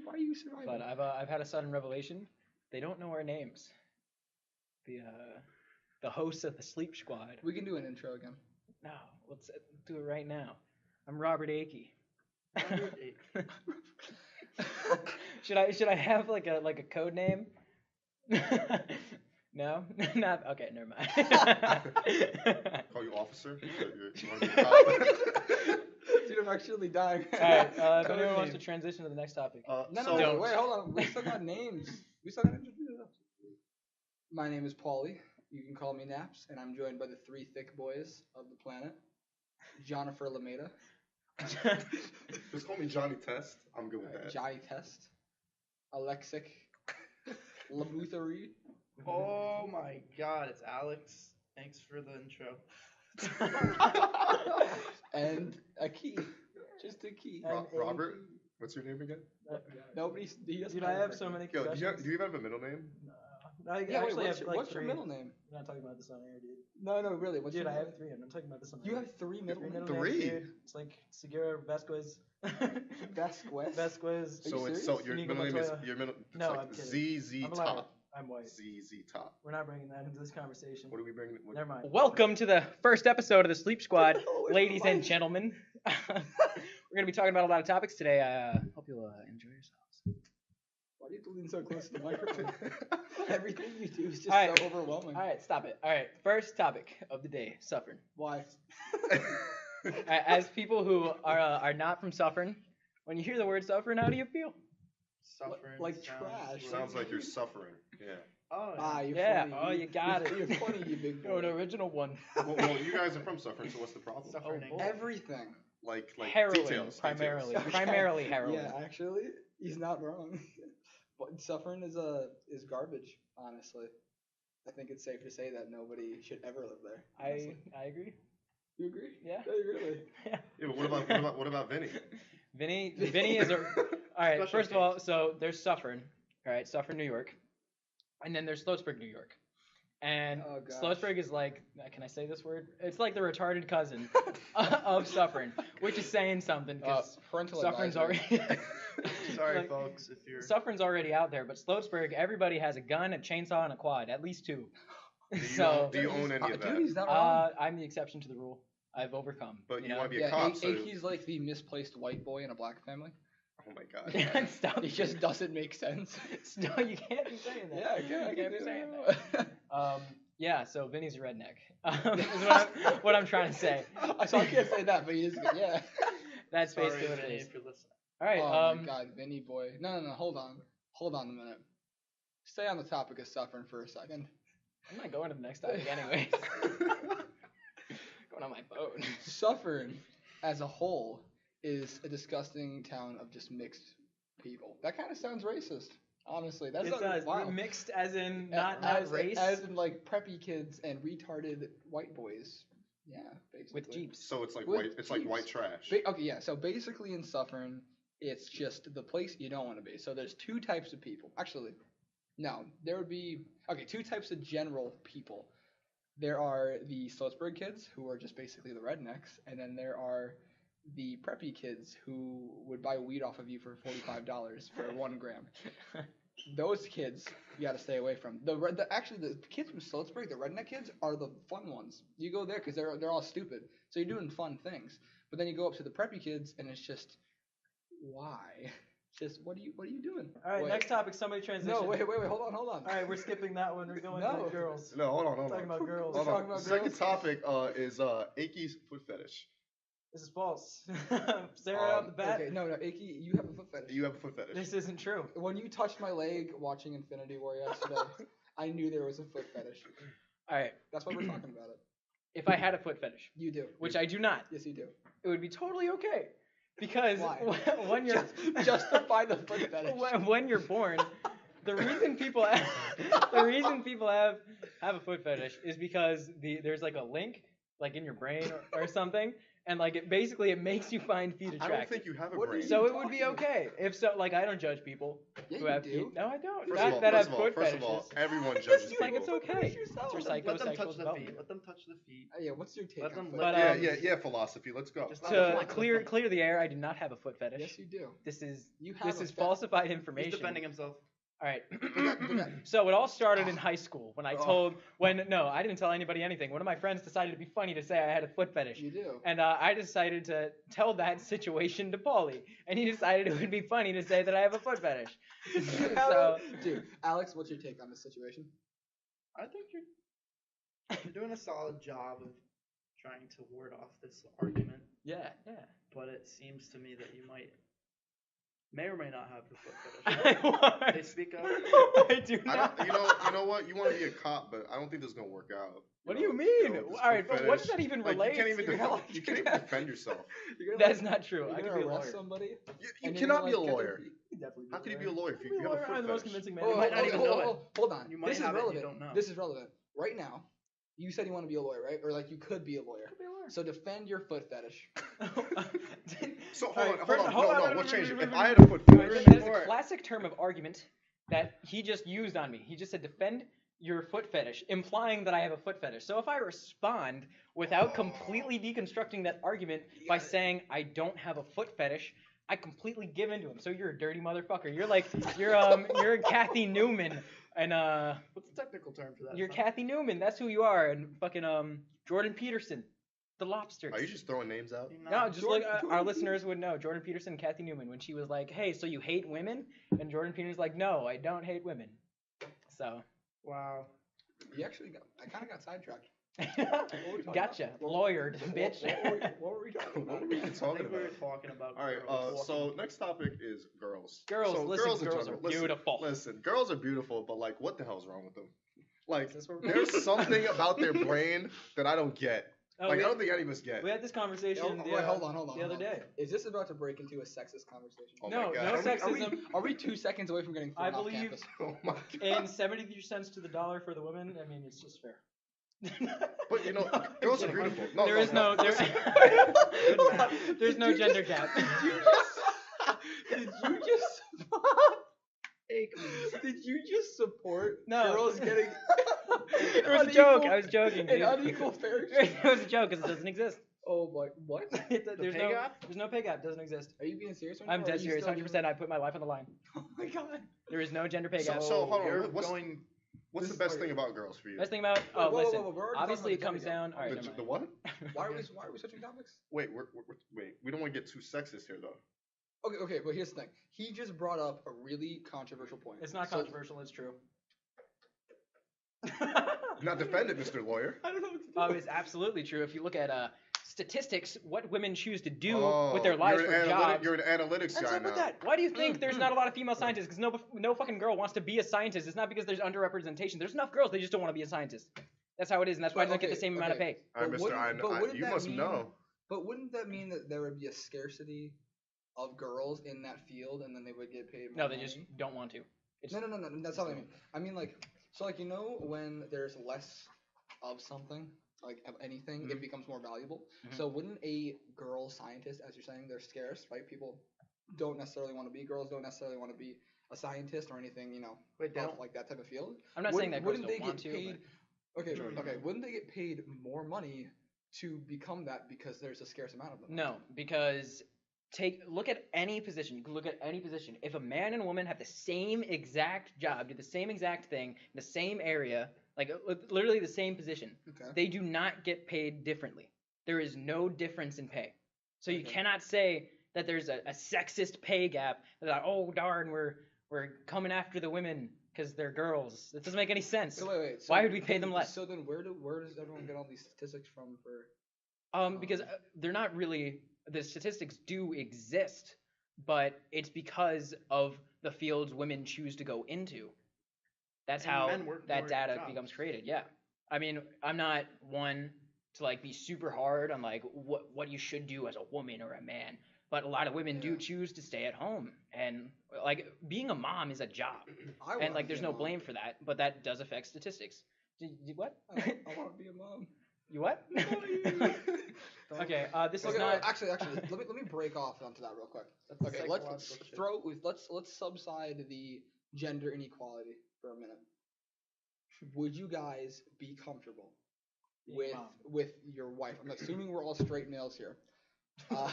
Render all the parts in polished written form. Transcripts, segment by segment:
Why do you survive? But I've had a sudden revelation. They don't know our names. The hosts of the Schleep Squad. We can do an intro again. No, let's do it right now. I'm Robert Akey. Should I have like a code name? No, not okay. Never mind. Call you officer. Dude, I'm actually dying. All right. If anyone wants to transition to the next topic. No, Don't. wait, hold on. We still got names. We still got to introduce us. My name is Paulie. You can call me Naps, and I'm joined by the three thick boys of the planet, Jonathan Lameda. Just call me Johnny Test. I'm good with that. Johnny Test. Alexic. Labuthery. Oh my god, it's Alex. Thanks for the intro. And a key. Just a key. Robert? What's your name again? He doesn't. Dude, I have so many Yo, concussions. do you have a middle name? No, I Yeah, actually wait, have like what's your three. middle name? I'm not talking about this on air, dude. No, really. What's Dude, your I middle have three. I'm not talking about this on air. You have three middle Three names? middle Three? names, dude. It's like Segura Vasquez. Vasquez? Vasquez. So serious? your Inigo middle name is Montoya. No, I'm kidding. ZZ I'm allowed. Top. I'm white. ZZ Top. We're not bringing that into this conversation. What are we bringing? Never mind. Welcome to the first episode of the Schleep Squad, hell is ladies the and mic? gentlemen. We're going to be talking about a lot of topics today. I hope you'll enjoy yourselves. Why do you have to lean so close to the microphone? Everything you do is just All right. so overwhelming. All right, stop it. All right, first topic of the day, suffering. Why? As people who are not from suffering, when you hear the word suffering, how do you feel? Suffering. Like sounds trash. Sounds like you're suffering. Yeah. Oh, You're Yeah, funny. oh, you got it. You're funny, you big boy. No, an original one. Well, you guys are from suffering, so what's the problem? Suffering. Oh, boy. Everything. Like Heroin, details. primarily. Okay. Primarily heroin. Yeah, actually, he's not wrong. But suffering is garbage, honestly. I think it's safe to say that nobody should ever live there. honestly. I agree. You agree? Yeah. Really? Yeah. Yeah, but what about Vinny? Vinny is a. All right. Special First of all, so there's Suffern. All right, Suffern, New York, and then there's Sloatsburg, New York. And Oh, gosh. Sloatsburg is like, can I say this word? It's like the retarded cousin of Suffern, which is saying something because Parental Suffern's advisory. already. Sorry, like, folks, if you're. Suffern's already out there, but Sloatsburg, everybody has a gun, a chainsaw, and a quad, at least two. Do you own any of that? Dude, he's not wrong. I'm the exception to the rule. I've overcome. But you know? want to be Yeah, a cop, so he's like the misplaced white boy in a black family. oh my god. Stop. It just doesn't make sense. No, you can't be saying that. Yeah, You can't be saying that. that. Yeah, so Vinny's a redneck. Is what I'm trying to say. I can't say that, but he is. Yeah. That's Sorry, basically what it Vinny, is. if you're listening. All right. Oh my God, Vinny boy. No. Hold on a minute. Stay on the topic of suffering for a second. I'm not going to the next topic anyways. Going on my phone. Suffering, as a whole, is a disgusting town of just mixed people. That kind of sounds racist. Honestly, that's It not does. wow. Mixed as in not as, race. as in like preppy kids and retarded white boys. Yeah, basically. with Jeeps. So it's like With white. It's like Jeeps. white trash. Okay, yeah. So basically, in Suffern, it's just the place you don't want to be. So there's two types of people. Actually, no, there would be two types of general people. There are the Sloatsburg kids who are just basically the rednecks, and then there are the preppy kids who would buy weed off of you for $45 for 1 gram. Those kids you got to stay away from. Actually the kids from Sloatsburg, the redneck kids, are the fun ones. You go there because they're all stupid, so you're doing fun things. But then you go up to the preppy kids, and it's just why? Just what are you doing? All right, Wait. next topic. Somebody transition. No, wait, hold on. All right, we're skipping that one. We're going No. to girls. No, hold on. Talking about girls. Hold Talking on. about Second girls. topic is Akey's foot fetish. This is false. Say right off the bat. Okay, no, Akey, you have a foot fetish. You have a foot fetish. This isn't true. When you touched my leg watching Infinity War yesterday, I knew there was a foot fetish. All right. That's why we're talking about it. If I had a foot fetish, You do. which I do not, Yes, you do. it would be totally okay. Because Why? when you're Justify the foot fetish. when you're born, the reason people have a foot fetish is because there's like a link like in your brain or something, and like it basically it makes you find feet I attractive. don't think you have a What are brain. you So it would be talking about? okay. If so, like I don't judge people Yeah, who you have do. feet. No, I don't. First Not of all, that first have of all, foot first of fetishes. all, everyone It's judges just like it's people. okay. yourself. It's Let them touch psychosexual the development. feet. Let them touch the feet. Yeah, what's your take Let on them foot But, Yeah, fetish? yeah, philosophy. Let's go. Just not To flex. clear the air, I do not have a foot fetish. Yes, you do. This is You have falsified He's information. defending himself. All right. that- So it all started in high school when I Oh. no, I didn't tell anybody anything. One of my friends decided it'd be funny to say I had a foot fetish. You do. And I decided to tell that situation to Paulie, and he decided it would be funny to say that I have a foot fetish. So, Dude, Alex, what's your take on this situation? I think you're doing a solid job of trying to ward off this argument, yeah. but it seems to me that you may or may not have the foot fetish. They speak up. I do I not. don't, you know what? You want to be a cop, but I don't think this is gonna work out. What do you know, mean? this All right, foot but what does fetish. that even Like, relate you can't even to? defend, you can't even defend yourself. You're gonna That's not true. You're I gonna could be a arrest lawyer. somebody. You and you're cannot gonna, be a like, get their lawyer. feet- You could definitely How could you be a lawyer if you I'm have a the foot most fetish? convincing man. Oh, in might the not world. even know it. Hold on. You might This is have it and relevant. you don't know. This is relevant. Right now, you said you want to be a lawyer, right? Or like you could be a lawyer. Could be a lawyer. So defend your foot fetish. So All hold right, on, first- hold on. hold No, on. we'll change it. If I had a foot fetish, That is a Before- classic term of argument that he just used on me. He just said defend your foot fetish, implying that I have a foot fetish. So if I respond without completely deconstructing that argument by saying I don't have a foot fetish, I completely give into him. So you're a dirty motherfucker. You're Kathy Newman and What's the technical term for that? you're Son? Kathy Newman. That's who you are. And fucking Jordan Peterson, the Lobsters. are you just throwing names out? You're No, not. just Jordan- like Jordan our listeners would know. Jordan Peterson and Kathy Newman, when she was like, "Hey, so you hate women?" and Jordan Peterson's like, "No, I don't hate women." So, Wow. You actually got. I kind of got sidetracked. gotcha, What- lawyered, what- bitch. What were we talking What about? were we even I talking think we were about? talking about. All right. girls. So next topic is girls. Girls, So listen, girls in girls general. are Listen, beautiful. Listen, girls are beautiful, but like, what the hell's wrong with them? Like, Is this what we're- there's something about their brain that I don't get. Oh, Like, we, I don't think any of us get. we had this conversation. Oh, wait, hold on. The other hold on. day. Is this about to break into a sexist conversation? Oh No, my God. no Are we- sexism. Are we 2 seconds away from getting thrown I off believe- campus? Oh my God. And 73 cents to the dollar for the women. I mean, it's just fair. But you know, No, girls are I'm kidding. beautiful. There is no there's no gender gap. Did you just Did you just support No. girls getting It was a joke. unequal- I was joking. an Dude. unequal fair It was a joke because it doesn't exist. Oh my, what? There's pay no gap? there's no pay gap. Doesn't exist. Are you being serious right I'm now? or are dead you serious. still 100%. I put my life on the line. Oh my god. There is no gender pay So- gap. so hold on, You're what's- going. What's This the is best like- thing about girls for you? Best thing about Whoa, whoa, listen. whoa, we're already Obviously, it talking comes about down. All right, The, never the mind. what? Why are we switching topics? Wait, wait. We don't want to get too sexist here, though. Okay, but here's the thing. He just brought up a really controversial point. It's not So- controversial. It's true. Not defend it, Mr. Lawyer. I don't know what to do. It's absolutely true. If you look at statistics, what women choose to do Oh, with their lives you're for an jobs. You're an analytics What's guy up with now. that? Why do you think there's not a lot of female scientists? Because no fucking girl wants to be a scientist. It's not because there's underrepresentation. There's enough girls. They just don't want to be a scientist. That's how it is, and that's why But they don't get the okay, same amount of okay. pay. All right, But Mr. wouldn't- but wouldn't you that must mean- know. But wouldn't that mean that there would be a scarcity of girls in that field, and then they would get paid more No, they money? just don't want to. It's, No, that's not what I mean. I mean, like, so, like, you know, when there's less of something, like, of anything, it becomes more valuable. Mhm. So, wouldn't a girl scientist, as you're saying, they're scarce, right? People don't necessarily want to be, girls don't necessarily want to be a scientist or anything, you know, Wait, they of, don't. like, that type of field. I'm not saying that girls Wouldn't don't they want get to. paid? Okay, wouldn't they get paid more money to become that because there's a scarce amount of them? No, because look at any position. You can look at any position. If a man and a woman have the same exact job, do the same exact thing in the same area, like literally the same position, Okay. they do not get paid differently. There is no difference in pay. So you Okay. cannot say that there's a sexist pay gap. That oh darn, we're coming after the women because they're girls. That doesn't make any sense. So wait. Why would we pay them less? So then where does everyone get all these statistics from for? Because they're not really, the statistics do exist, but it's because of the fields women choose to go into. That's And how men work that more data jobs. becomes created. Yeah. I mean, I'm not one to like be super hard on like what you should do as a woman or a man, but a lot of women do Yeah. choose to stay at home, and like being a mom is a job, I and wanna like be there's a no mom. blame for that, but that does affect statistics. What? I want to be a mom. You what? Okay, this is Okay, not. actually, let me break off onto that real quick. That's the Okay, psychological shit. let's subside the gender inequality for a minute. Would you guys be comfortable Being a mom. with your wife? I'm assuming we're all straight males here. Uh,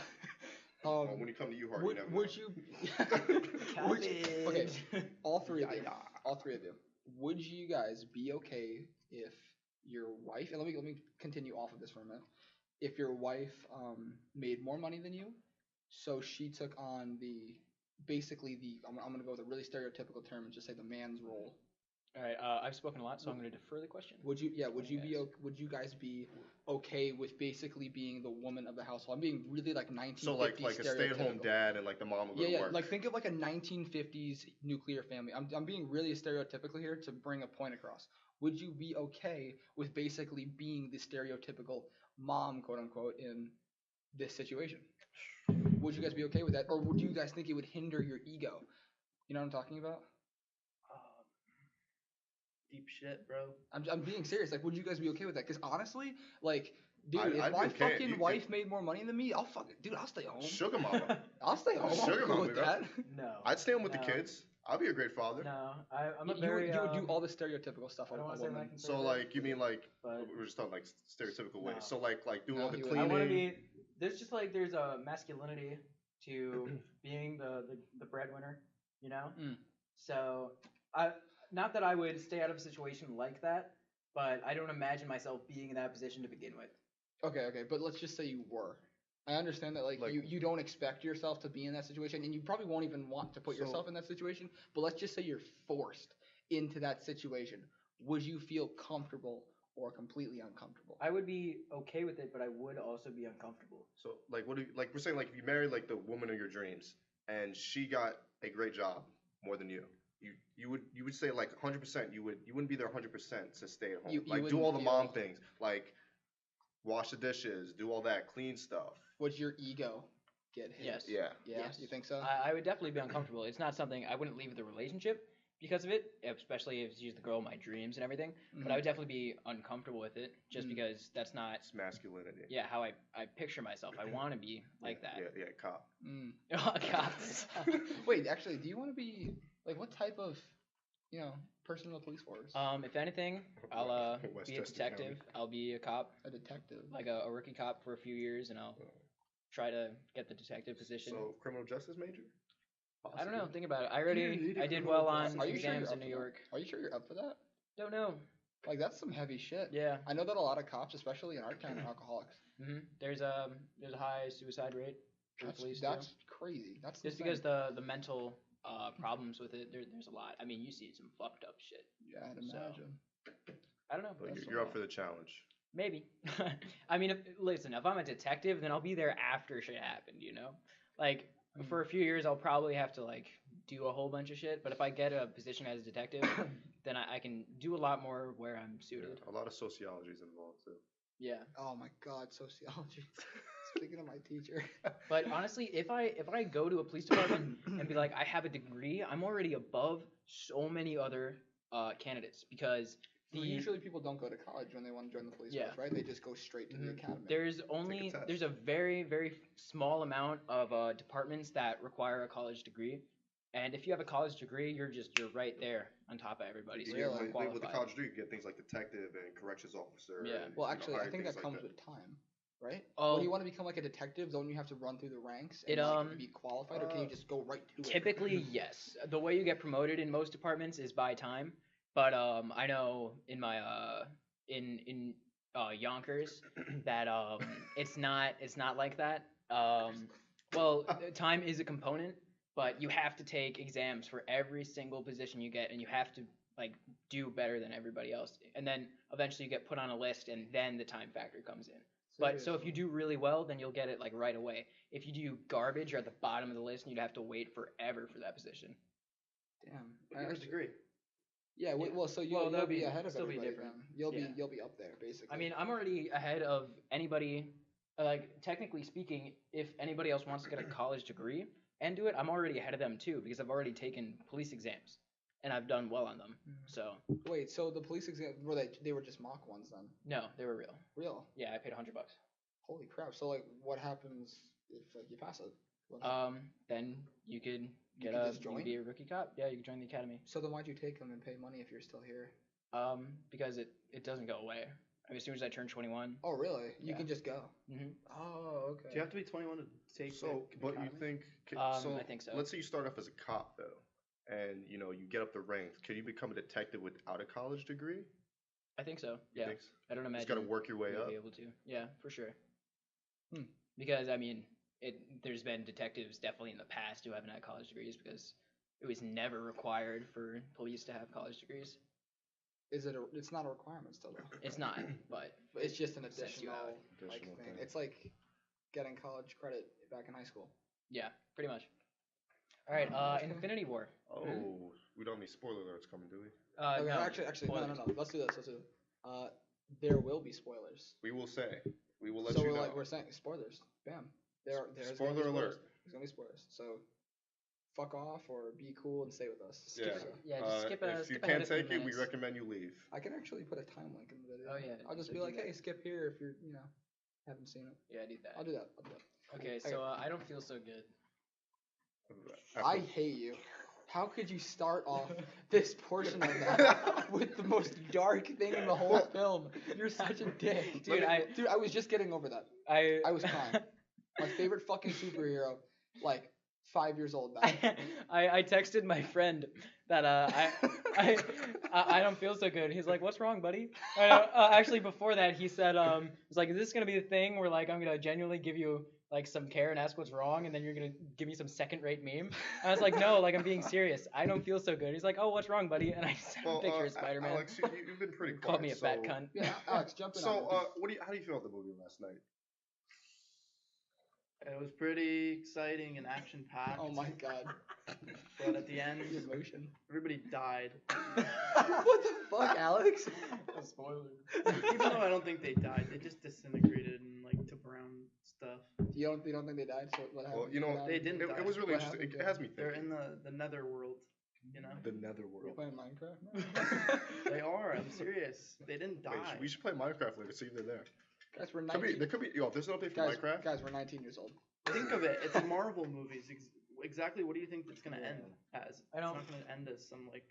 Well, when you come to you hard, you never know. would you? Okay, all three of you. All three of you. Would you guys be okay if your wife? And let me continue off of this for a minute. If your wife made more money than you, so she took on basically I'm gonna go with a really stereotypical term and just say the man's role. All right, I've spoken a lot, so I'm going to defer the question. Would you guys be okay with basically being the woman of the household? I'm being really like 1950s So like a stay-at-home dad and like the mom will go to work. Like think of like a 1950s nuclear family. I'm being really stereotypical here to bring a point across. Would you be okay with basically being the stereotypical mom, quote unquote, in this situation? Would you guys be okay with that, or would you guys think it would hinder your ego? You know what I'm talking about? Deep shit, bro. I'm being serious. Like, would you guys be okay with that? Because honestly, like, dude, I'd if be my okay. fucking wife made more money than me, I'll stay home. Sugar mama. I'll stay home. Sugar I'm cool mommy, with bro. that. No. I'd stay home with the No. kids. I'll be a great father. No, I'm a You very. would do all the stereotypical stuff I of don't a want to say woman. that So like you mean like But we're just talking like stereotypical ways. No. So like doing No, all the he would- cleaning. I want to be. There's a masculinity to being the breadwinner, you know. Mm. So not that I would stay out of a situation like that, but I don't imagine myself being in that position to begin with. Okay, but let's just say you were. I understand that like you don't expect yourself to be in that situation, and you probably won't even want to put yourself in that situation. But let's just say you're forced into that situation. Would you feel comfortable or completely uncomfortable? I would be okay with it, but I would also be uncomfortable. So like what do you, like we're saying like if you marry like the woman of your dreams and she got a great job more than you. You would say like 100% you wouldn't be there 100% to stay at home. You like do wouldn't all the feel- mom things like wash the dishes, do all that clean stuff. Would your ego get hit? Yes. Yeah. Yeah. Yes. You think so? I would definitely be uncomfortable. It's not something I wouldn't leave the relationship because of it, especially if she's the girl of my dreams and everything. But I would definitely be uncomfortable with it just because that's not It's masculinity. how I picture myself. I want to be like that. Yeah, cop. Mm. Oh, God. Wait, actually, do you want to be like what type of, person in the police force? If anything, I'll be a Westchester detective. County. I'll be a cop, A detective. like a rookie cop for a few years, and I'll try to get the detective position. So criminal justice major? I don't know. Possibly. Think about it. Dude, I did criminal well justice. on Are you sure exams you're in up New for that? York. Are you sure you're up for that? Don't know. Like that's some heavy shit. Yeah. I know that a lot of cops, especially in our town, are alcoholics. There's a high suicide rate for the police too. That's crazy. That's Just insane. because the mental problems with it, there's a lot. I mean, you see some fucked up shit. Yeah, I'd So- imagine. I don't know. But That's you're a up lot. for the challenge. Maybe. I mean, if I'm a detective, then I'll be there after shit happened, you know? Like, for a few years, I'll probably have to, like, do a whole bunch of shit. But if I get a position as a detective, then I can do a lot more where I'm suited. A lot of sociology is involved too. Yeah. Oh my God, sociology. Speaking of my teacher. But honestly, if I go to a police department and be like, I have a degree, I'm already above so many other candidates because Well, usually people don't go to college when they want to join the police Yeah. force, right? They just go straight to the academy. test. there's a very, very small amount of departments that require a college degree. And if you have a college degree, you're right there on top of everybody. So Yeah, you're Really? more with the qualified. college degree, you get things like detective and corrections officer. Yeah. And, Well, you know, actually, I higher think things that like comes with time, right? Oh. When you want to become like a detective, don't you have to run through the ranks and It, like, be qualified, or can you just go right to it? Typically, yes. The way you get promoted in most departments is by time. But I know in my in Yonkers that it's not like that. Well, time is a component, but you have to take exams for every single position you get, and you have to like do better than everybody else. And then eventually you get put on a list, and then the time factor comes in. But so if you do really well, then you'll get it like right away. If you do garbage, you're at the bottom of the list, and you'd have to wait forever for that position. Damn. But you have a degree. Yeah, well, so Well, you'll that'll be be- ahead of still be everybody different. then. Yeah. You'll be up there basically. I mean, I'm already ahead of anybody. Like technically speaking, if anybody else wants to get a college degree and do it, I'm already ahead of them too because I've already taken police exams. and I've done well on them. So Wait, so the police exam were they were just mock ones then? no, they were real. Real? Yeah, I paid $100. Holy crap! So like, what happens if like you pass it? What happens? Then you could You get could a just you join? could be a rookie cop. Yeah, you could join the academy. So then why'd you take them and pay money if you're still here? Because it doesn't go away. I mean, as soon as I turn 21. Oh really? You Yeah. can just go. Mm-hmm. Oh okay. Do you have to be 21 to take So, the but you academy? think? I think so. Let's say you start off as a cop though, and you know you get up the ranks. Could you become a detective without a college degree? I think so. You Yeah. think so? I don't You imagine. just gotta work your way you'll up. be able to. Yeah, for sure. Hmm. Because I mean, there's been detectives definitely in the past who haven't had college degrees because it was never required for police to have college degrees. Is it? It's not a requirement still though. It's not, but It's just an Sets you additional out. like Additional thing. thing. It's like getting college credit back in high school. yeah, pretty much. All right, Okay. Infinity War. Oh, we don't have any spoiler alerts coming, do we? Okay, No, actually, no. spoilers. Let's do this. There will be spoilers. We will say. We will let So you we're know. like we're saying spoilers. Bam. There's Spoiler gonna be spoilers. alert. There's gonna be spoilers. So fuck off or be cool and stay with us. Yeah. Yeah, just skip if you skip ahead can't a few take it, we minutes. recommend you leave. I can actually put a time link in the video. Oh, yeah, I'll just so be do like, that. hey, skip here if you're haven't seen it. Yeah, I need that. I'll do that. Okay, so I don't feel so good. I hate you. How could you start off this portion of that with the most dark thing in the whole film? You're such a dick. Dude, Dude, I was just getting over that. I was crying. My favorite fucking superhero, like 5 years old back. I texted my friend that I don't feel so good. He's like, "What's wrong, buddy?" Actually, before that, he said, "He's like, is this gonna be the thing where like I'm gonna genuinely give you like some care and ask what's wrong, and then you're gonna give me some second-rate meme?" And I was like, "No, like I'm being serious. I don't feel so good." He's like, "Oh, what's wrong, buddy?" And I sent him a picture of Spider-Man. Alex, you've been pretty quiet. Called me a fat so- cunt. Yeah, Alex, jump in. So, on it. how do you feel about the movie last night? It was pretty exciting and action packed. Oh my god. But at the end, The emotion. everybody died. What the fuck, Alex? Spoiler. Even though I don't think they died, they just disintegrated and like to brown stuff. You don't think they died? So what happened? Well, you know, died? They didn't It was really What interesting. happened It to has me They're thinking. in the nether world, you know? The You're netherworld. playing Minecraft? They are, I'm serious. They didn't die. Wait, we should play Minecraft later. See if they're there. Guys, we're Could 19. be. There could be. Yo, if there's an update for Minecraft. Guys, we're 19 years old. Think of it, it's a Marvel movies. Exactly what do you think it's gonna end as? I don't- It's not gonna end as some like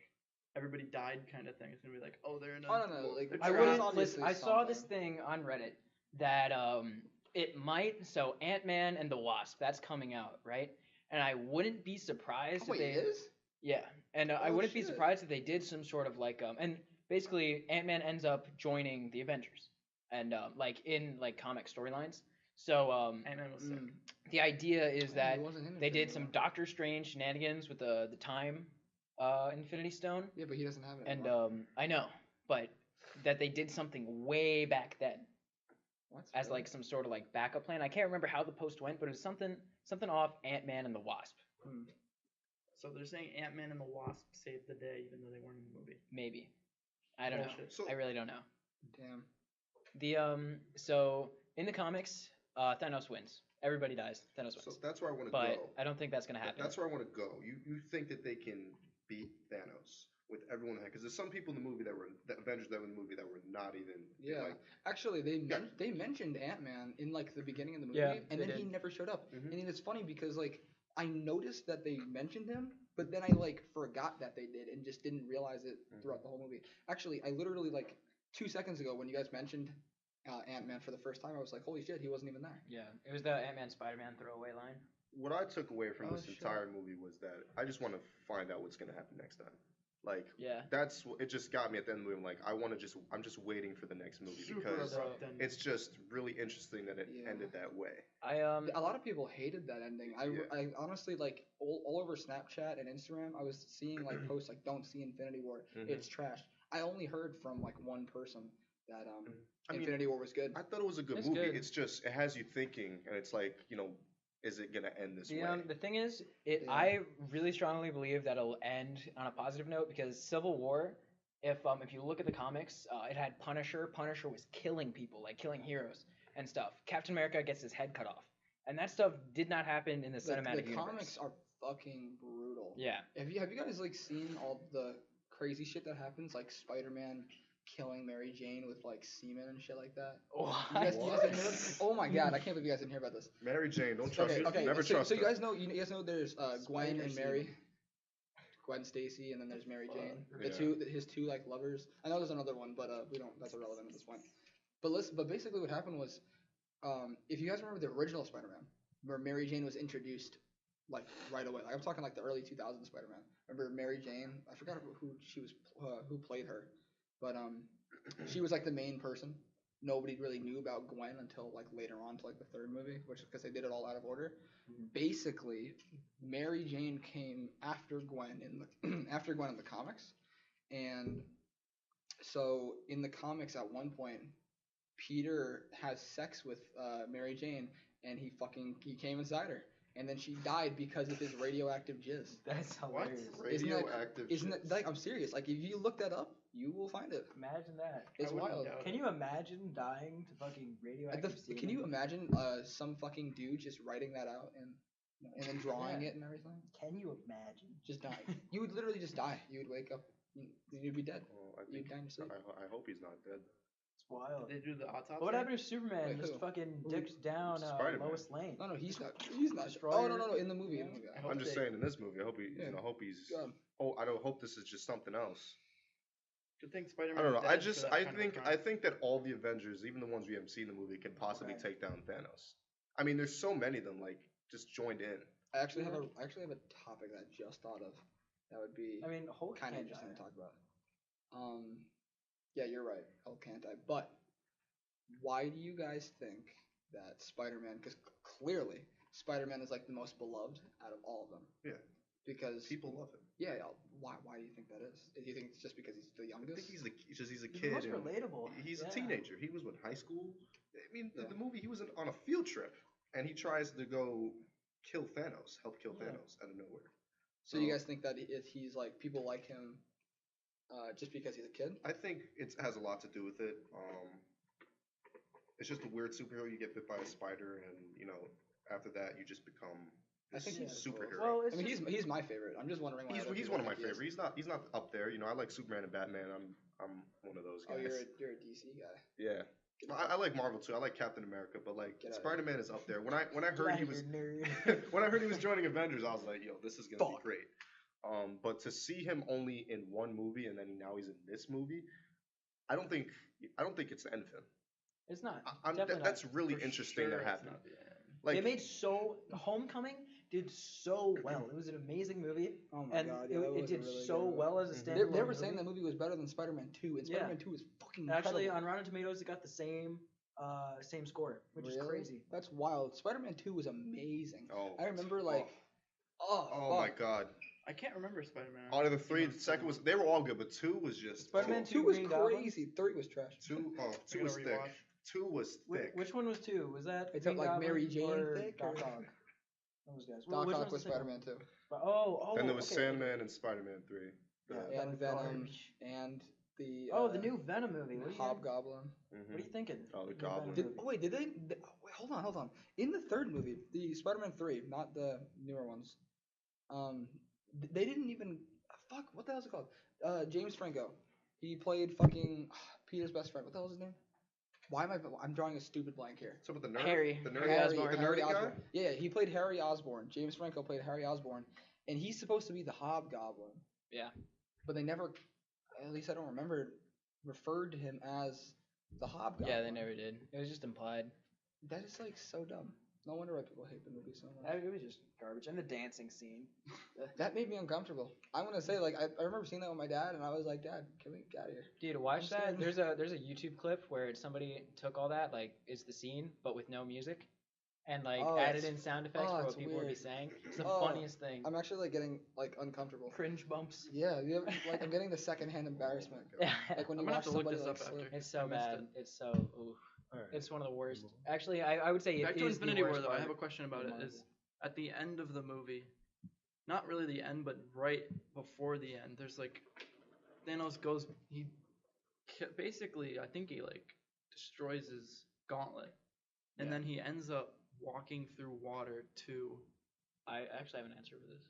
everybody died kind of thing. It's gonna be like, oh, they're in a. Oh, no, like, they're I There's wouldn't trapped. obviously listen. I saw this something. thing on Reddit that it might. So Ant-Man and the Wasp, that's coming out, right? And I wouldn't be surprised Oh, if wait, they. it is? Yeah, and I Oh, wouldn't be shit. surprised if they did some sort of like and basically Ant-Man ends up joining the Avengers and like in like comic storylines. So Ant-Man was sick. Mm. the idea is Oh, that he wasn't in they did Infinity some War. Doctor Strange shenanigans with the time Infinity Stone, Yeah, but he doesn't have it and anymore. I know, but that they did something way back then What? as Really? like some sort of like backup plan. I can't remember how the post went, but it was something off Ant-Man and the Wasp, Hmm. So they're saying Ant-Man and the Wasp saved the day, even though they weren't in the movie. maybe. I don't know. Bullshit. So- I really don't know. Damn. The so in the comics, Thanos wins. Everybody dies. Thanos wins. So that's where I want to But go. I don't think that's gonna happen. That's where I want to go. You think that they can beat Thanos with everyone in because there's some people in the movie that were the Avengers that were in the movie that were not even. Yeah. Like, Actually, Yeah. they mentioned Ant-Man in like the beginning of the movie, Yeah, and they then he did. never showed up. Mhm. And it's funny because like I noticed that they mentioned him, but then I like forgot that they did and just didn't realize it throughout the whole movie. Actually, I literally like 2 seconds ago when you guys mentioned Ant-Man for the first time, I was like, holy shit, he wasn't even there. Yeah, it was the Ant-Man Spider-Man throwaway line. what I took away from Oh, this shit. entire movie was that I just want to find out what's gonna happen next time. Like Yeah. that's it. Just got me at the end of the movie. I'm like I'm just waiting for the next movie Super because abrupt ending. it's just really interesting that it Yeah. ended that way. I A lot of people hated that ending. Yeah. I honestly like all over Snapchat and Instagram. I was seeing like posts like "Don't see Infinity War, Mhm. it's trash." I only heard from like one person that I mean, Infinity War was good. I thought it was a good It's movie. good. It's just it has you thinking, and it's like is it gonna end this way? the thing is, Yeah. I really strongly believe that it'll end on a positive note because Civil War, if you look at the comics, it had Punisher. Punisher was killing people, like killing heroes and stuff. Captain America gets his head cut off, and that stuff did not happen in the cinematic the universe. comics are fucking brutal. Yeah. Have you guys like seen all the crazy shit that happens, like Spider-Man killing Mary Jane with like semen and shit like that. What? You guys didn't hear this? Oh my god, I can't believe you guys didn't hear about this. Mary Jane, don't trust Okay, her. okay. Never so, trust so her. you guys know there's Gwen Spider and Mary, Gwen Stacy, and then there's Mary Jane. Yeah. His two like lovers. I know there's another one, but we don't. That's irrelevant at this point. But basically what happened was, if you guys remember the original Spider-Man, where Mary Jane was introduced like right away. Like I'm talking like the early 2000s Spider-Man. Remember Mary Jane? I forgot who played her, but she was like the main person. Nobody really knew about Gwen until like later on to like the third movie, which is because they did it all out of order. Basically, Mary Jane came after Gwen in the after Gwen in the comics, and so in the comics at one point, Peter has sex with Mary Jane, and he came inside her, and then she died because of his radioactive jizz. That's hilarious. Radioactive. Isn't that like I'm serious? Like if you look that up, you will find it. Imagine that. It's I wouldn't wild. doubt Can you imagine dying to fucking radioactive semen? Can you imagine some fucking dude just writing that out and then drawing it and everything? Can you imagine? Just dying. You would literally just die. You would wake up. You'd be dead. Well, I You'd think die in your sleep. I hope he's not dead. It's wild. Did they do the autopsy? What happened if Superman Wait, just who? fucking dicks down Spider-Man. Lois Lane? No, he's not. He's not. Destroyer. Oh no. In the movie. I hope I'm just they- saying in this movie, I hope Yeah. he's. God. Oh, I don't hope this is just something else. Good thing Spider-Man. I don't know. Dead I think that all the Avengers, even the ones we haven't seen in the movie, can possibly Right. take down Thanos. I mean, there's so many of them, like just joined in. I actually have a topic that I just thought of. That would be I mean, Hulk kind of can't interesting die. to talk about. Yeah, you're right. Hulk can't die. But why do you guys think that Spider-Man? Because clearly Spider-Man is like the most beloved out of all of them. Yeah. Because People love him. Yeah. Why do you think that is? Do you think it's just because he's the I youngest? think he's a He's the kid. most and relatable. He's a Yeah. teenager. He was high school. I mean, Yeah. the movie he was on a field trip, and he tries to go kill Thanos, help kill Yeah. Thanos out of nowhere. So you guys think that if he's like people like him, just because he's a kid? I think it has a lot to do with it. It's just a weird superhero. You get bit by a spider, and after that, you just become I this think he's superhero. Well, I it's mean, just, he's my favorite. I'm just wondering why. he's other he's people one of my think he is. favorites. He's not up there. I like Superman and Batman. I'm one of those Oh, guys. you're a DC guy. Yeah. I like Marvel too. I like Captain America, but like Get outta Spider-Man is up there. When I Get heard outta he here, was nerd. when I heard he was joining Avengers, I was like, yo, this is gonna Fuck. be great. But to see him only in one movie and then now he's in this movie, I don't think it's the end of him. It's not. I'm, Definitely that's not. really For interesting sure that it's happened. not the end. Like They made Homecoming did so well. It was an amazing movie, Oh my and god, it, yeah, that it was did a really so good well as a Mhm. standalone. They were saying movie. that movie was better than Spider-Man 2, and Yeah. Spider-Man 2 is fucking Actually, incredible. on Rotten Tomatoes, it got the same score, which is Really? crazy. That's wild. Spider-Man 2 was amazing. oh, I remember like, oh my god. I can't remember Spider-Man. Out of the three, the second was they were all good, but two was just Spider-Man 2 was Green Goblin? crazy. 3 was trash. Two I was gotta thick. rewatch. Two was thick. Which one was 2? Was that It's Green like Goblin Mary Jane or thick, Doc or- Ock? Those guys. Doc Which Ock one's was the second one? Spider-Man 2. Oh, Then there was okay. Sandman and Spider-Man 3. Yeah, And that was Venom garbage. and the The new Venom movie. What are you, Hobgoblin. what are you thinking? Oh, the New Venom Goblin. Did, movie. oh wait, did they? Wait, hold on. In the third movie, the Spider-Man 3, not the newer ones, they didn't even. Fuck, what the hell is it called? James Franco. He played fucking Peter's best friend. What the hell is his name? Why am I'm drawing a stupid blank here? So with the nerd, Harry. the nerd, Harry Osborn. the nerdy guy. Osborn. Yeah, he played Harry Osborn. James Franco played Harry Osborn, and he's supposed to be the Hobgoblin. Yeah. But they never, at least I don't remember, referred to him as the Hobgoblin. Yeah, they never did. It was just implied. That is like so dumb. No wonder why people hate the movie so much. It was just garbage. And the dancing scene. That made me uncomfortable. I'm gonna say, like, I remember seeing that with my dad, and I was like, Dad, can we get out of here? Dude, watch I'm that. scared. There's a YouTube clip where somebody took all that, like, it's the scene, but with no music, and like Oh, added it's- in sound effects oh, for it's what people would be weird. saying. It's the Oh, funniest thing. I'm actually like getting like uncomfortable. Cringe bumps. Yeah, like I'm getting the secondhand embarrassment. Like when you I'm gonna have watch to look somebody this like up slip. after. It's so I missed bad. it. It's so oof. It's one of the worst. Actually, I would say Back it to is Infinity the War worst though. I part have a question about of it. Is Marvel. at the end of the movie, not really the end, but right before the end, there's like Thanos goes. Basically, I think he like destroys his gauntlet, and Yeah. then he ends up walking through water I actually have an answer for this.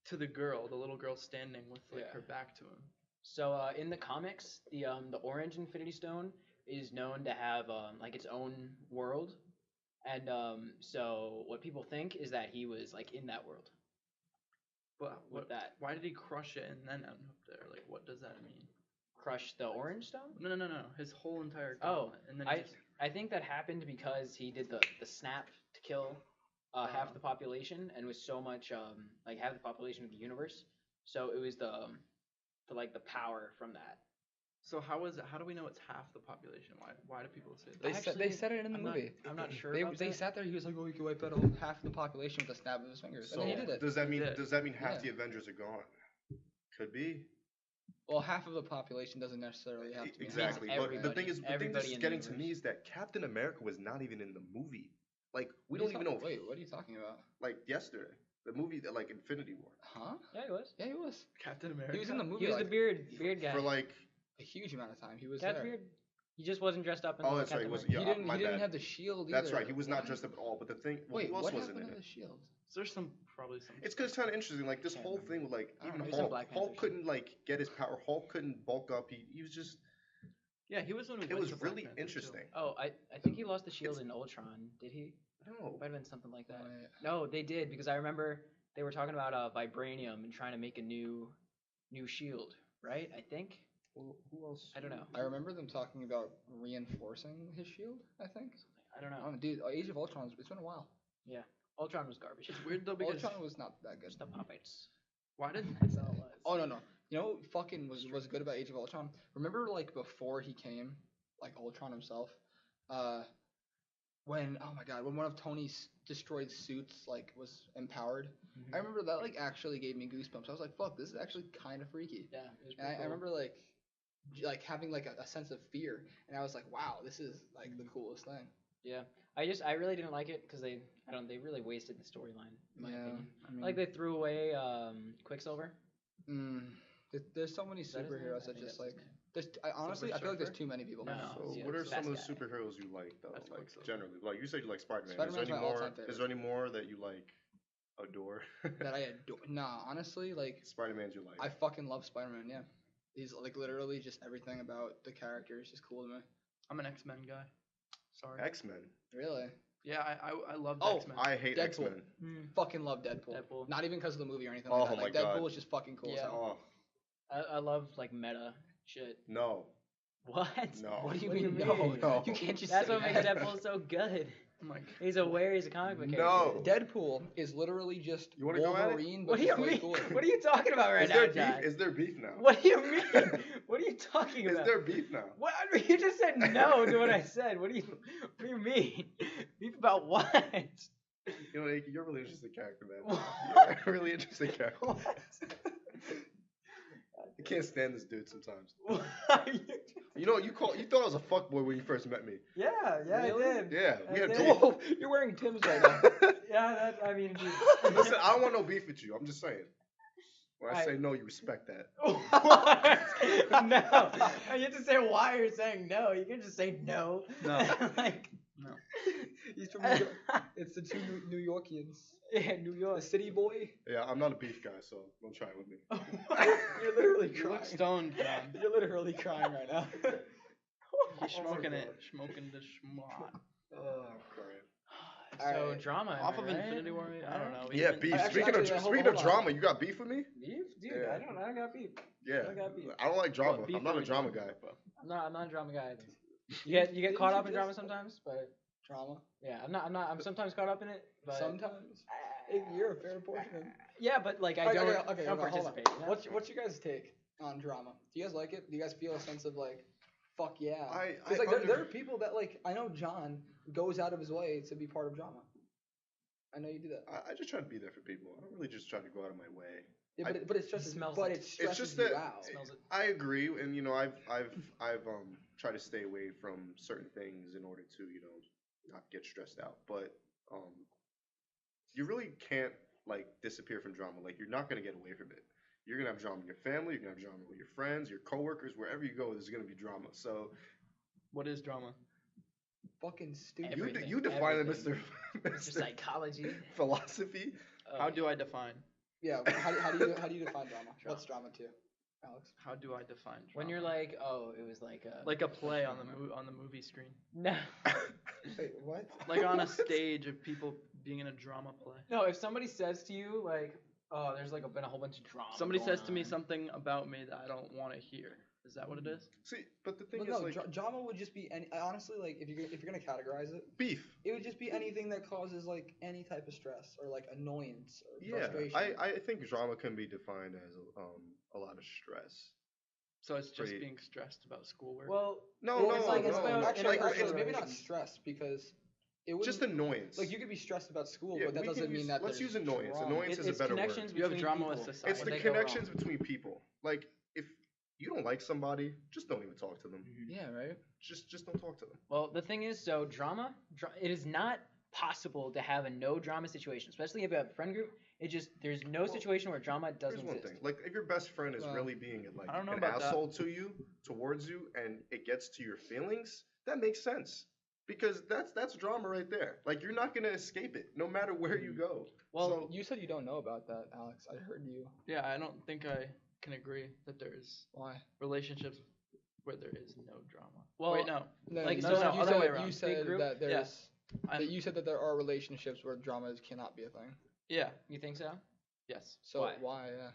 to the girl, the little girl standing with like Yeah. her back to him. So in the comics, the orange Infinity Stone is known to have like its own world, and so what people think is that he was like in that world But with that. Why did he crush it and then end up there? Like, what does that mean? Crush the orange stone? No. His whole entire Oh, gauntlet, and then he just I think that happened because he did the snap to kill half the population, and was so much like half the population of the universe. So it was the like the power from that. So how do we know it's half the population? Why do people say that? They said it in the movie. I'm not sure. They sat there. He was like, "Oh, you can wipe out half the population with a snap of his fingers," So and then he did it. does that mean did. half the Avengers are gone? Could be. Well, half of the population doesn't necessarily have to be. Exactly. But the thing is, everybody in the getting to universe. me is that Captain America was not even in the movie. Like we don't even know. Wait, what are you talking about? Like yesterday, the movie that like Infinity War. Huh? Yeah, he was. Yeah, he was. Captain America. He was in the movie. He was the beard guy. For like. A huge amount of time. He was Cat there. beard. He just wasn't dressed up in Oh, the that's right. Captain He wasn't. America. Yeah, He my didn't bad. have the shield either. That's right. He was not What? dressed up at all. But the thing, Wait, who else what wasn't happened in to it? the shield? There's probably some. It's because it's kind of interesting. Like this Can't whole remember. thing with like I don't even know. It's a Hulk. Black Panther Hulk couldn't like get his power. Hulk couldn't bulk up. He was just. Yeah, he was one who. It went was to Black really Panther, too. interesting. Oh, I think he lost the shield in Ultron. Did he? No. Might have been something like that. Wait. No, they did, because I remember they were talking about vibranium and trying to make a new shield, right? I think. Well, who else? I don't know. I remember them talking about reinforcing his shield. I think. I don't know. Oh, dude, Age of Ultron. It's been a while. Ultron was garbage. It's weird though because Ultron was not that good. Just the puppets. why did That's all it was. Oh no. You know what fucking was good about Age of Ultron? Remember like before he came, like Ultron himself, when oh my god, when one of Tony's destroyed suits like was empowered, I remember that like actually gave me goosebumps. I was like, fuck, this is actually kind of freaky. Yeah, it was And pretty I cool. remember like having like a sense of fear, and I was like, wow, this is like the coolest thing. Yeah, I really didn't like it because they really wasted the storyline in my opinion. I mean, Like they threw away Quicksilver. there's so many Is that his name? superheroes I that think just that's like his name. honestly I feel like there's Surfer? too many people. No. So Yeah, what are it's some of the Best Guy. superheroes you like though? That's Like Quicksilver. generally, like you said, you like Spider-Man. Spider-Man's my all-time favorite. Is there any more that you like adore? That I adore. Nah, honestly, like Spider-Man's you like. I fucking love Spider-Man. Yeah, he's like literally just everything about the character is just cool to me. I'm an X-Men guy. Sorry. X-Men. Really, Yeah, I love Oh, X-Men. I hate Deadpool. X-Men. fucking love Deadpool. Deadpool. Not even because of the movie or anything Oh like that. my Like God. Deadpool is just fucking cool. as Yeah. hell. Oh I love like meta shit. no. What? No. What do you What do you mean? mean? No, you can't just. That's say what makes that. Deadpool so good. I'm like, He's aware he's a comic book No. character. Deadpool is literally just You wanna go at it? Wolverine, but What do you just way mean? cooler. What are you talking about right Is now, there John? beef? Is there beef now? What do you mean? What are you talking Is about? there beef now? What? You just said no to what I said. What do you mean? Beef about what? You know, you're a really interesting character, man. What? You're a really interesting character. What? I can't stand this dude sometimes. What? You know, you thought I was a fuckboy when you first met me. Yeah, Really? I did. Yeah, we I had did. beef. Whoa, you're wearing Tim's right now. Yeah, that, I mean, Listen, I don't want no beef with you. I'm just saying. When I I- say no, you respect that. What? No. You have to say why you're saying no. You can just say no. No. Like, He's from New York. It's the two New Yorkians. yeah, New The York. city boy. Yeah, I'm not a beef guy, so don't try it with me. You're literally you crying. look stoned, John. You're literally crying right now. He's smoking it. Smoking the schmott. Oh, great. So Alright. drama. Off am of I right? Infinity War. I don't know. Yeah, even- beef. Actually, Speaking hold of on. drama, you got beef with me? Beef? Dude, Yeah. I got beef. Yeah. I got beef. I don't like drama. What beef I'm not are a we drama talking guy. about, bro? I'm not a drama guy either. You get Didn't caught you up in just drama say- sometimes, but Drama. yeah, I'm sometimes caught up in it, but Sometimes. You're a fair portion. yeah, but like I Okay, don't okay, don't hold on. participate. You know? What's your guys' take on drama? Do you guys like it? Do you guys feel a sense of like, fuck yeah? I Because like there are people that like I know John goes out of his way to be part of drama. I know you do that. I just try to be there for people. I don't really just try to go out of my way. Yeah, but it stresses. smells But it. it stresses just you that- out. Smells it. I agree, and you know, I've tried to stay away from certain things in order to, you know, not get stressed out. But you really can't like disappear from drama. Like you're not gonna get away from it. You're gonna have drama in your family. You're gonna have drama with your friends, your coworkers, wherever you go. There's gonna be drama. So What is drama? Fucking stupid. Everything, you define it, everything. Mr. It's Mr. psychology. Philosophy. How do I define? Yeah. How do you define drama? What's drama to you? Alex? How do I define drama? When you're like, oh, it was like a like a play on the movie screen. no. Wait, what? Like on a stage of people being in a drama play. No, if somebody says to you like, oh, there's like been a whole bunch of drama. Somebody going says to me on. something about me that I don't want to hear. Is that what it is? See, but the thing But is, no, like, drama would just be any. Honestly, like if you're gonna categorize it, beef. it would just be anything that causes like any type of stress or like annoyance or Yeah, frustration. I think drama can be defined as a lot of stress. So it's just Pretty- being stressed about schoolwork. Well, No, it's no, like- no. it's about actually, like, actually, maybe not relations. stress because it would just annoyance. like you could be stressed about school, Yeah, but that we can doesn't mean use- that let's there's use annoyance. drama. Annoyance is a it's better connections word. You have between drama with people. society. It's when the they go connections wrong. between people. Like if you don't like somebody, just don't even talk to them. Yeah, right. Just don't talk to them. Well, the thing is, so drama, it is not possible to have a no drama situation, especially if you have a friend group. It just there's no situation where drama doesn't Here's one exist. thing. Like if your best friend is Well, really being like I don't know an about that. asshole to you, towards you, and it gets to your feelings, that makes sense. Because that's drama right there. Like you're not gonna escape it, no matter where you go. Well, So, You said you don't know about that, Alex. I heard you. Yeah, I don't think I can agree that there's Why? relationships where there is no drama. Well, Wait, no. No, Like, you so said, no, you other said, way around. you said Big group? that there's I'm- that you said that there are relationships where dramas cannot be a thing. Yeah. you think so? Yes. So Why? why? Yeah.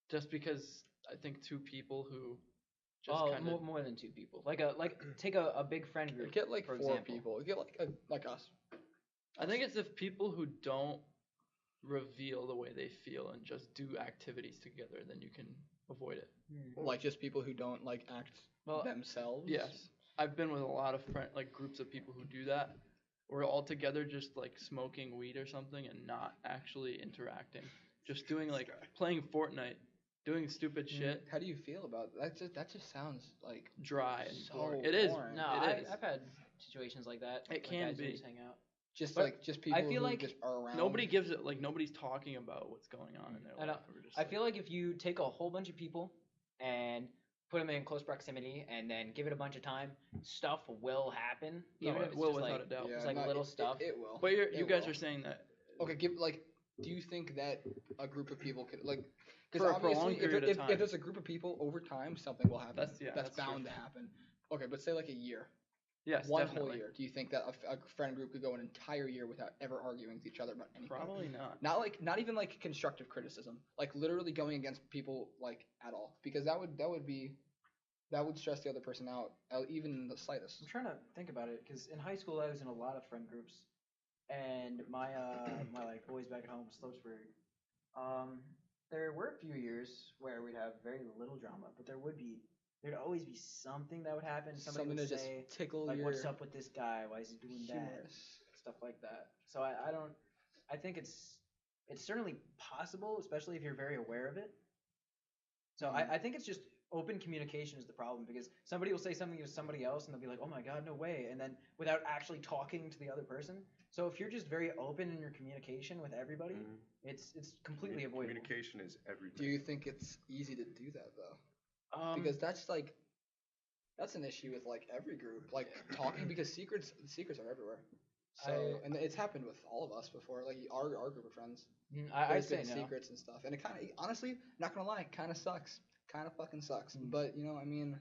Just because I think two people who just Oh, kind of more than two people. Like take a big friend group. Get like for four example. people. Get like us. I think it's if people who don't reveal the way they feel and just do activities together, then you can avoid it. Like just people who don't like act Well, themselves. Yes. I've been with a lot of groups of people who do that. We're all together just like smoking weed or something and not actually interacting. Just doing like playing Fortnite, doing stupid shit, How do you feel about that? That just sounds like dry and so boring. It is. boring. No, It is. I've had situations like that. It like can guys who be. just hang out. just But like just people feel who like just are around. Nobody gives it like nobody's talking about what's going on in their I know. life. We're just I feel like if you take a whole bunch of people and put them in close proximity and then give it a bunch of time, stuff will happen. no, Even if it it's will just without like, a doubt. Yeah, It's like no, little it- stuff. It will. But you It guys will. are saying that Okay, do you think that a group of people could like? For a obviously, prolonged if, period of if, time. if there's a group of people over time, something will happen. That's that's true. bound to happen. Okay, but say like a year, yes, one definitely. whole year. Do you think that a friend group could go an entire year without ever arguing with each other about anything? Probably not. Not even like constructive criticism, like literally going against people like at all, because that would stress the other person out, even the slightest. I'm trying to think about it because in high school I was in a lot of friend groups, and my my like boys back at home, Slopesburg. There were a few years where we'd have very little drama, but there'd always be something that would happen. Somebody Something to would just say tickle like, your "What's up with this guy? Why is he doing that?" humorous. Stuff like that. So I don't. I think it's certainly possible, especially if you're very aware of it. So I think it's just open communication is the problem because somebody will say something to somebody else and they'll be like, "Oh my God, no way," and then without actually talking to the other person. So if you're just very open in your communication with everybody, it's completely avoidable. Communication is everything. Do you think it's easy to do that though? Um, Because that's an issue with like every group, like talking because secrets are everywhere. So and it's happened with all of us before, like our group of friends. I'd There's say been no. secrets and stuff, and it kind of honestly, not gonna lie, kind of sucks, kind of fucking sucks. But you know, I mean,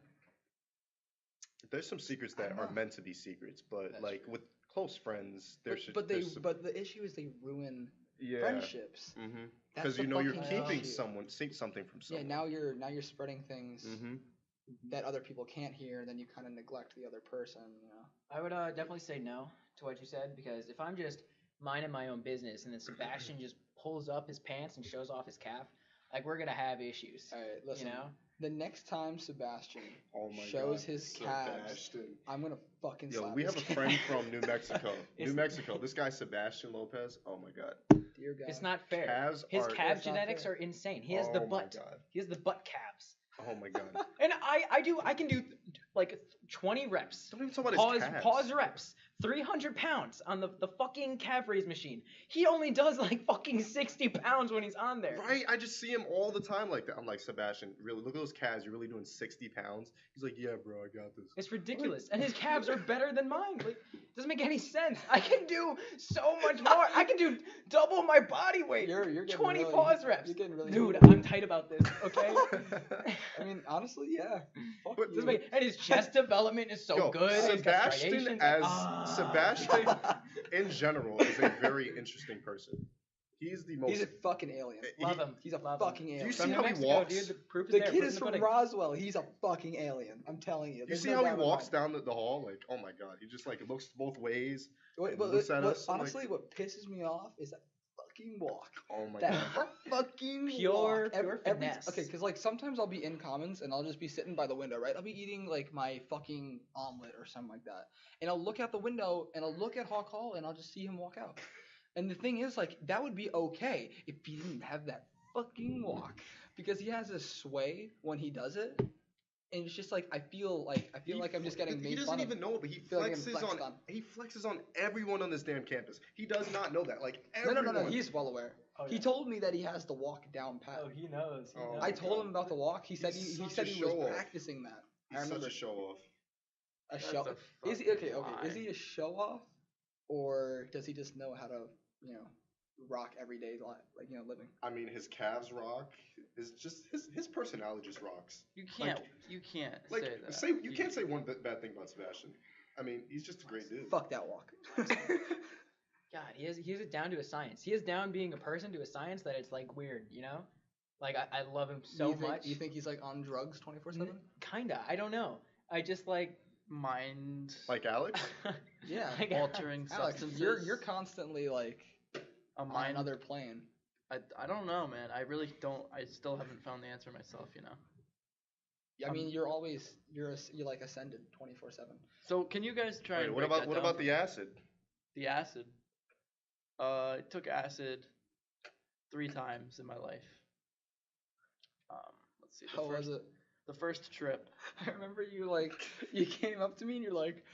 There's some secrets I that don't are know. meant to be secrets, but That's like with close friends, there should. but there's some, the issue is they ruin yeah. friendships. Mm-hmm. That's Because the you're fucking keeping issue. something from Yeah, someone. now you're spreading things Mm-hmm. that other people can't hear, and then you kind of neglect the other person. You know. I would definitely say no to what you said because if I'm just minding my own business and then Sebastian just pulls up his pants and shows off his calf, like we're gonna have issues. All right, listen. You know? The next time Sebastian Oh my shows God. his calves, Sebastian. I'm gonna fucking Yo, slap we his have a calf. friend from New Mexico. New It's- Mexico. This guy Sebastian Lopez. Oh my God. Dear God. It's not fair. Calves His are. calf That's not genetics fair. are insane. He has the Oh my butt. God. He has the butt calves. Oh my God. And I can do like 20 reps. Don't even talk about Pause his calves. pause reps 300 pounds on the fucking calf raise machine. He only does like fucking 60 pounds when he's on there. Right? I just see him all the time like that. I'm like, Sebastian, really, look at those calves. You're really doing 60 pounds? He's like, yeah, bro, I got this. It's ridiculous. And his calves are better than mine. Like, it doesn't make any sense. I can do so much more. I can do double my body weight. You're getting 20 really, pause reps. You're getting really Dude, I'm tight about this, okay? I mean, honestly, yeah. Fuck But you. And his chest development is so Yo, good. He's got striations. Sebastian in general is a very interesting person. He's the most. He's a fucking alien. Love him. He's a Love him. fucking alien. Do you see From New how he Mexico, walks? Dude, the proof is The there. kid Proof is in the from pudding. Roswell. He's a fucking alien. I'm telling you. You There's see no how he doubt in my walks mind. down the hall? Like, oh my god, he just like looks both ways. Wait, and but, looks at but us. I'm like, honestly, what pisses me off is that fucking walk. oh my That god. fucking Pure- walk. pure finesse. Okay, because like sometimes I'll be in commons and I'll just be sitting by the window, right? I'll be eating like my fucking omelet or something like that, and I'll look out the window and I'll look at Hawk Hall and I'll just see him walk out. And the thing is, like, that would be okay if he didn't have that fucking walk, because he has this sway when he does it, and it's just like I feel like I'm just getting made He doesn't fun even of. know it, but he feel like I'm flexes flexed on. on. He flexes on everyone on this damn campus. He does not know that. Like No, everyone. he's well aware. Oh, He yeah. told me that he has the walk down pat. Oh, he knows. He Oh, knows. I told him about the walk. He said He's he such said a he was show-off. practicing that. I He's remember. such a show off. A That's show. a Is he fucking okay? Is lie. he a show off, or does he just know how to, rock everyday life, living? I mean, his calves rock. Is just his personality just rocks. You can't Like say that. you can't say one bad thing about Sebastian. I mean, he's just a great dude. Fuck that walk. God, he has it down to a science. He is down being a person to a science that it's like weird, Like I love him so much. You think he's like on drugs 24/7? Kinda. I don't know. I just like Mind Like Alex. Yeah. Like, altering Alex, substances. you're constantly like a on mind. another plane. I don't know, man. I really don't. I still haven't found the answer myself. I mean, you're like ascended 24/7. So can you guys try Wait, and what break about that what down about for the me? acid? The acid. I took acid 3 times in my life. Let's see. How was it? The first trip. I remember you came up to me and you're like,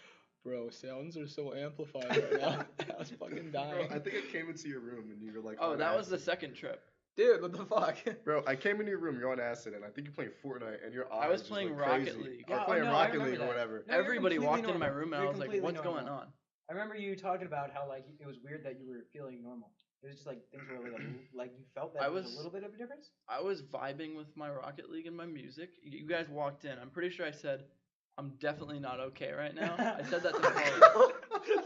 bro, sounds are so amplified right now. I was fucking Bro, dying. I think I came into your room and you were like, Oh, on that was the acid. second trip. Dude, what the fuck? Bro, I came into your room, you're on acid, and I think you're playing Fortnite, and your eyes I was just playing look Rocket crazy. League. Or Yeah, oh, playing no, I Rocket remember League or that. whatever. No, you're Everybody completely walked into my normal. room and You're I was like, completely "What's normal. going on?" I remember you talking about how like it was weird that you were feeling normal. It was just like things were like you felt that I there was was- a little bit of a difference. I was vibing with my Rocket League and my music. You guys walked in. I'm pretty sure I said, "I'm definitely not okay right now." I said that to Paulie.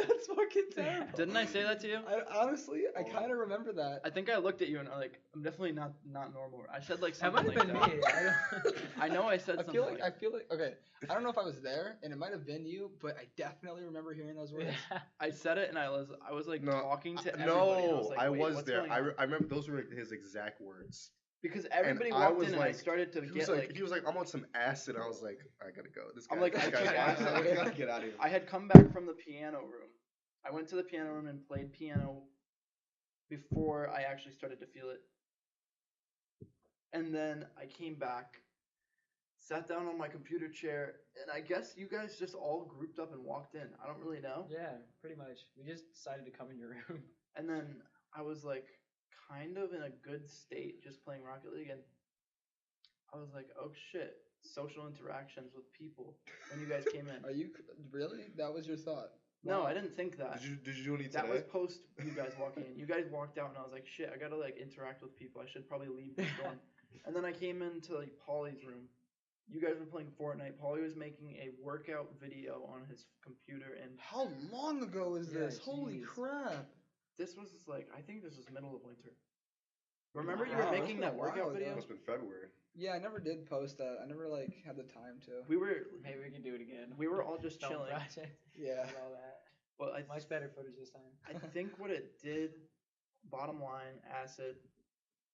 That's fucking terrible. Didn't I say that to you? Honestly, I kind of remember that. I think I looked at you and I'm definitely not normal. I said like That something might have like been that. me. I know I said I something feel like like okay. I don't know if I was there, and it might have been you, but I definitely remember hearing those words. Yeah. I said it and I was like No, talking to everybody. And I was No, like, I "Wait, was what's there. going on?" I remember those were his exact words. Because everybody I walked was in and I like- started to He get was like, I'm on some acid. I was like, I gotta go. This guy, I'm like, this I guy's can't- acid. I gotta get out of here. I had come back from the piano room. I went to the piano room and played piano before I actually started to feel it. And then I came back, sat down on my computer chair, and I guess you guys just all grouped up and walked in. I don't really know. Yeah, pretty much. We just decided to come in your room. And then I was like kind of in a good state just playing Rocket League, and I was like, oh shit, social interactions with people when you guys came in. Are you really? That was your thought? No, Wow. I didn't think that. Did you do any That was today? post you guys walking in. You guys walked out, and I was like, shit, I gotta like interact with people. I should probably leave this dorm. And then I came into like Paulie's room. You guys were playing Fortnite. Paulie was making a workout video on his computer, and How long ago is Yeah, this? Holy jeez. crap! this was like, I think this was middle of winter. Remember you Wow, were that's making been a that workout while ago. video? Must have been February. Yeah, I never did post that. I never had the time to. We were Maybe we can do it again. we were all just Film chilling. project Yeah. and all that. Well, Much better footage this time. I think what it did, bottom line, acid,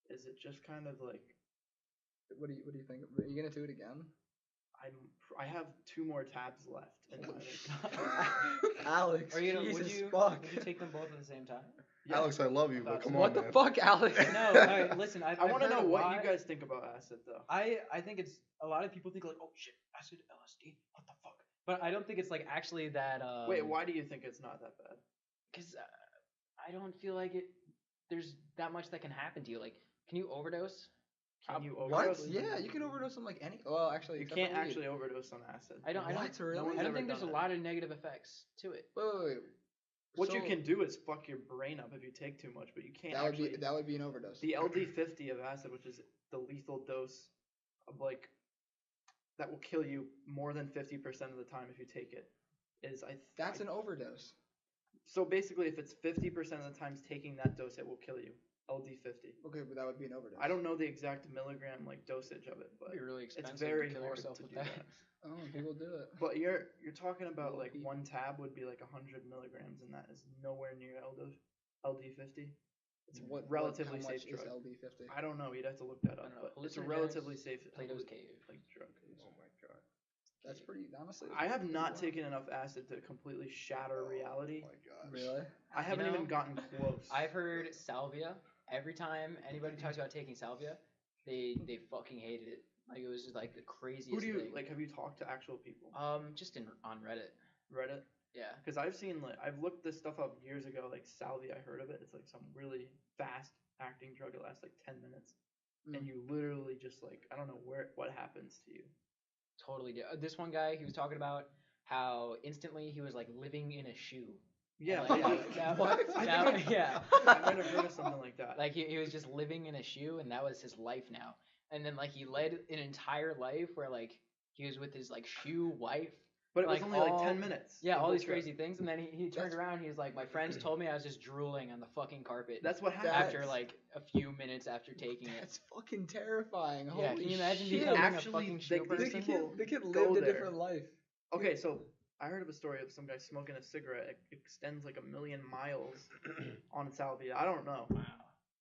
is it just kind of like What do you think? Are you gonna do it again? I have 2 more tabs left in my Alex, Are you gonna, Jesus would you fuck. take them both at the same time? Yeah. Alex, I love you, but come What on, the man. fuck, Alex? No, alright, listen, I want to know what you guys think about acid though. I think it's a lot of people think like, oh shit, acid, LSD, what the fuck? But I don't think it's like actually that. Wait, why do you think it's not that bad? Because I don't feel like it. There's that much that can happen to you. Like, can you overdose? Can you What? overdose? Yeah, you can overdose on like any. Well, actually, You except can't for weed. actually overdose on acid. I don't. I What? don't. Really? No one's I don't ever think there's a done lot of negative effects to it. Wait. What So you can do is fuck your brain up if you take too much, but you can't That would actually. be that would be an overdose. The LD50 of acid, which is the lethal dose of like that will kill you more than 50% of the time if you take it, is That's an overdose. So basically, if it's 50% of the times taking that dose, it will kill you. LD50. Okay, but that would be an overdose. I don't know the exact milligram like dosage of it, but It'd be really expensive it's very to kill hard yourself to with do that. that. Oh, people do it. But you're talking about Little like people. one tab would be like 100 milligrams, and that is nowhere near LD50. It's What relatively how much safe is drug. LD50? I don't know. You'd have to look that I up. don't know. But it's a Hallucinogenics, relatively safe Plato's Cave. like drug. Oh my god. That's pretty honestly. I have not wow. taken enough acid to completely shatter reality. Oh my god. Really? I haven't know, even gotten close. I've heard salvia. Every time anybody talks about taking salvia, they fucking hated it. Like it was just like the craziest Who do you thing. like? Have you talked to actual people? Just on Reddit. Reddit? Yeah. Because I've seen like I've looked this stuff up years ago. Like salvia, I heard of it. It's like some really fast acting drug. It lasts like 10 minutes, and you literally just like I don't know what happens to you. Totally. This one guy, he was talking about how instantly he was like living in a shoe. Yeah. Like, like, yeah. I might have heard of something like that. Like he was just living in a shoe, and that was his life now. And then like he led an entire life where like he was with his like shoe wife. But it was like, only like all- 10 minutes. Yeah, the all whole these trip. crazy things, and then he turned around. He was like, "My friends told me I was just drooling on the fucking carpet." That's what happened. after That's- like a few minutes after taking it. That's fucking terrifying. Yeah, Holy can you imagine shit. becoming Actually, a fucking they- shoe they person? can- The kid go lived a there. different life. Okay, so I heard of a story of some guy smoking a cigarette. It extends like 1,000,000 miles on salvia. I don't know,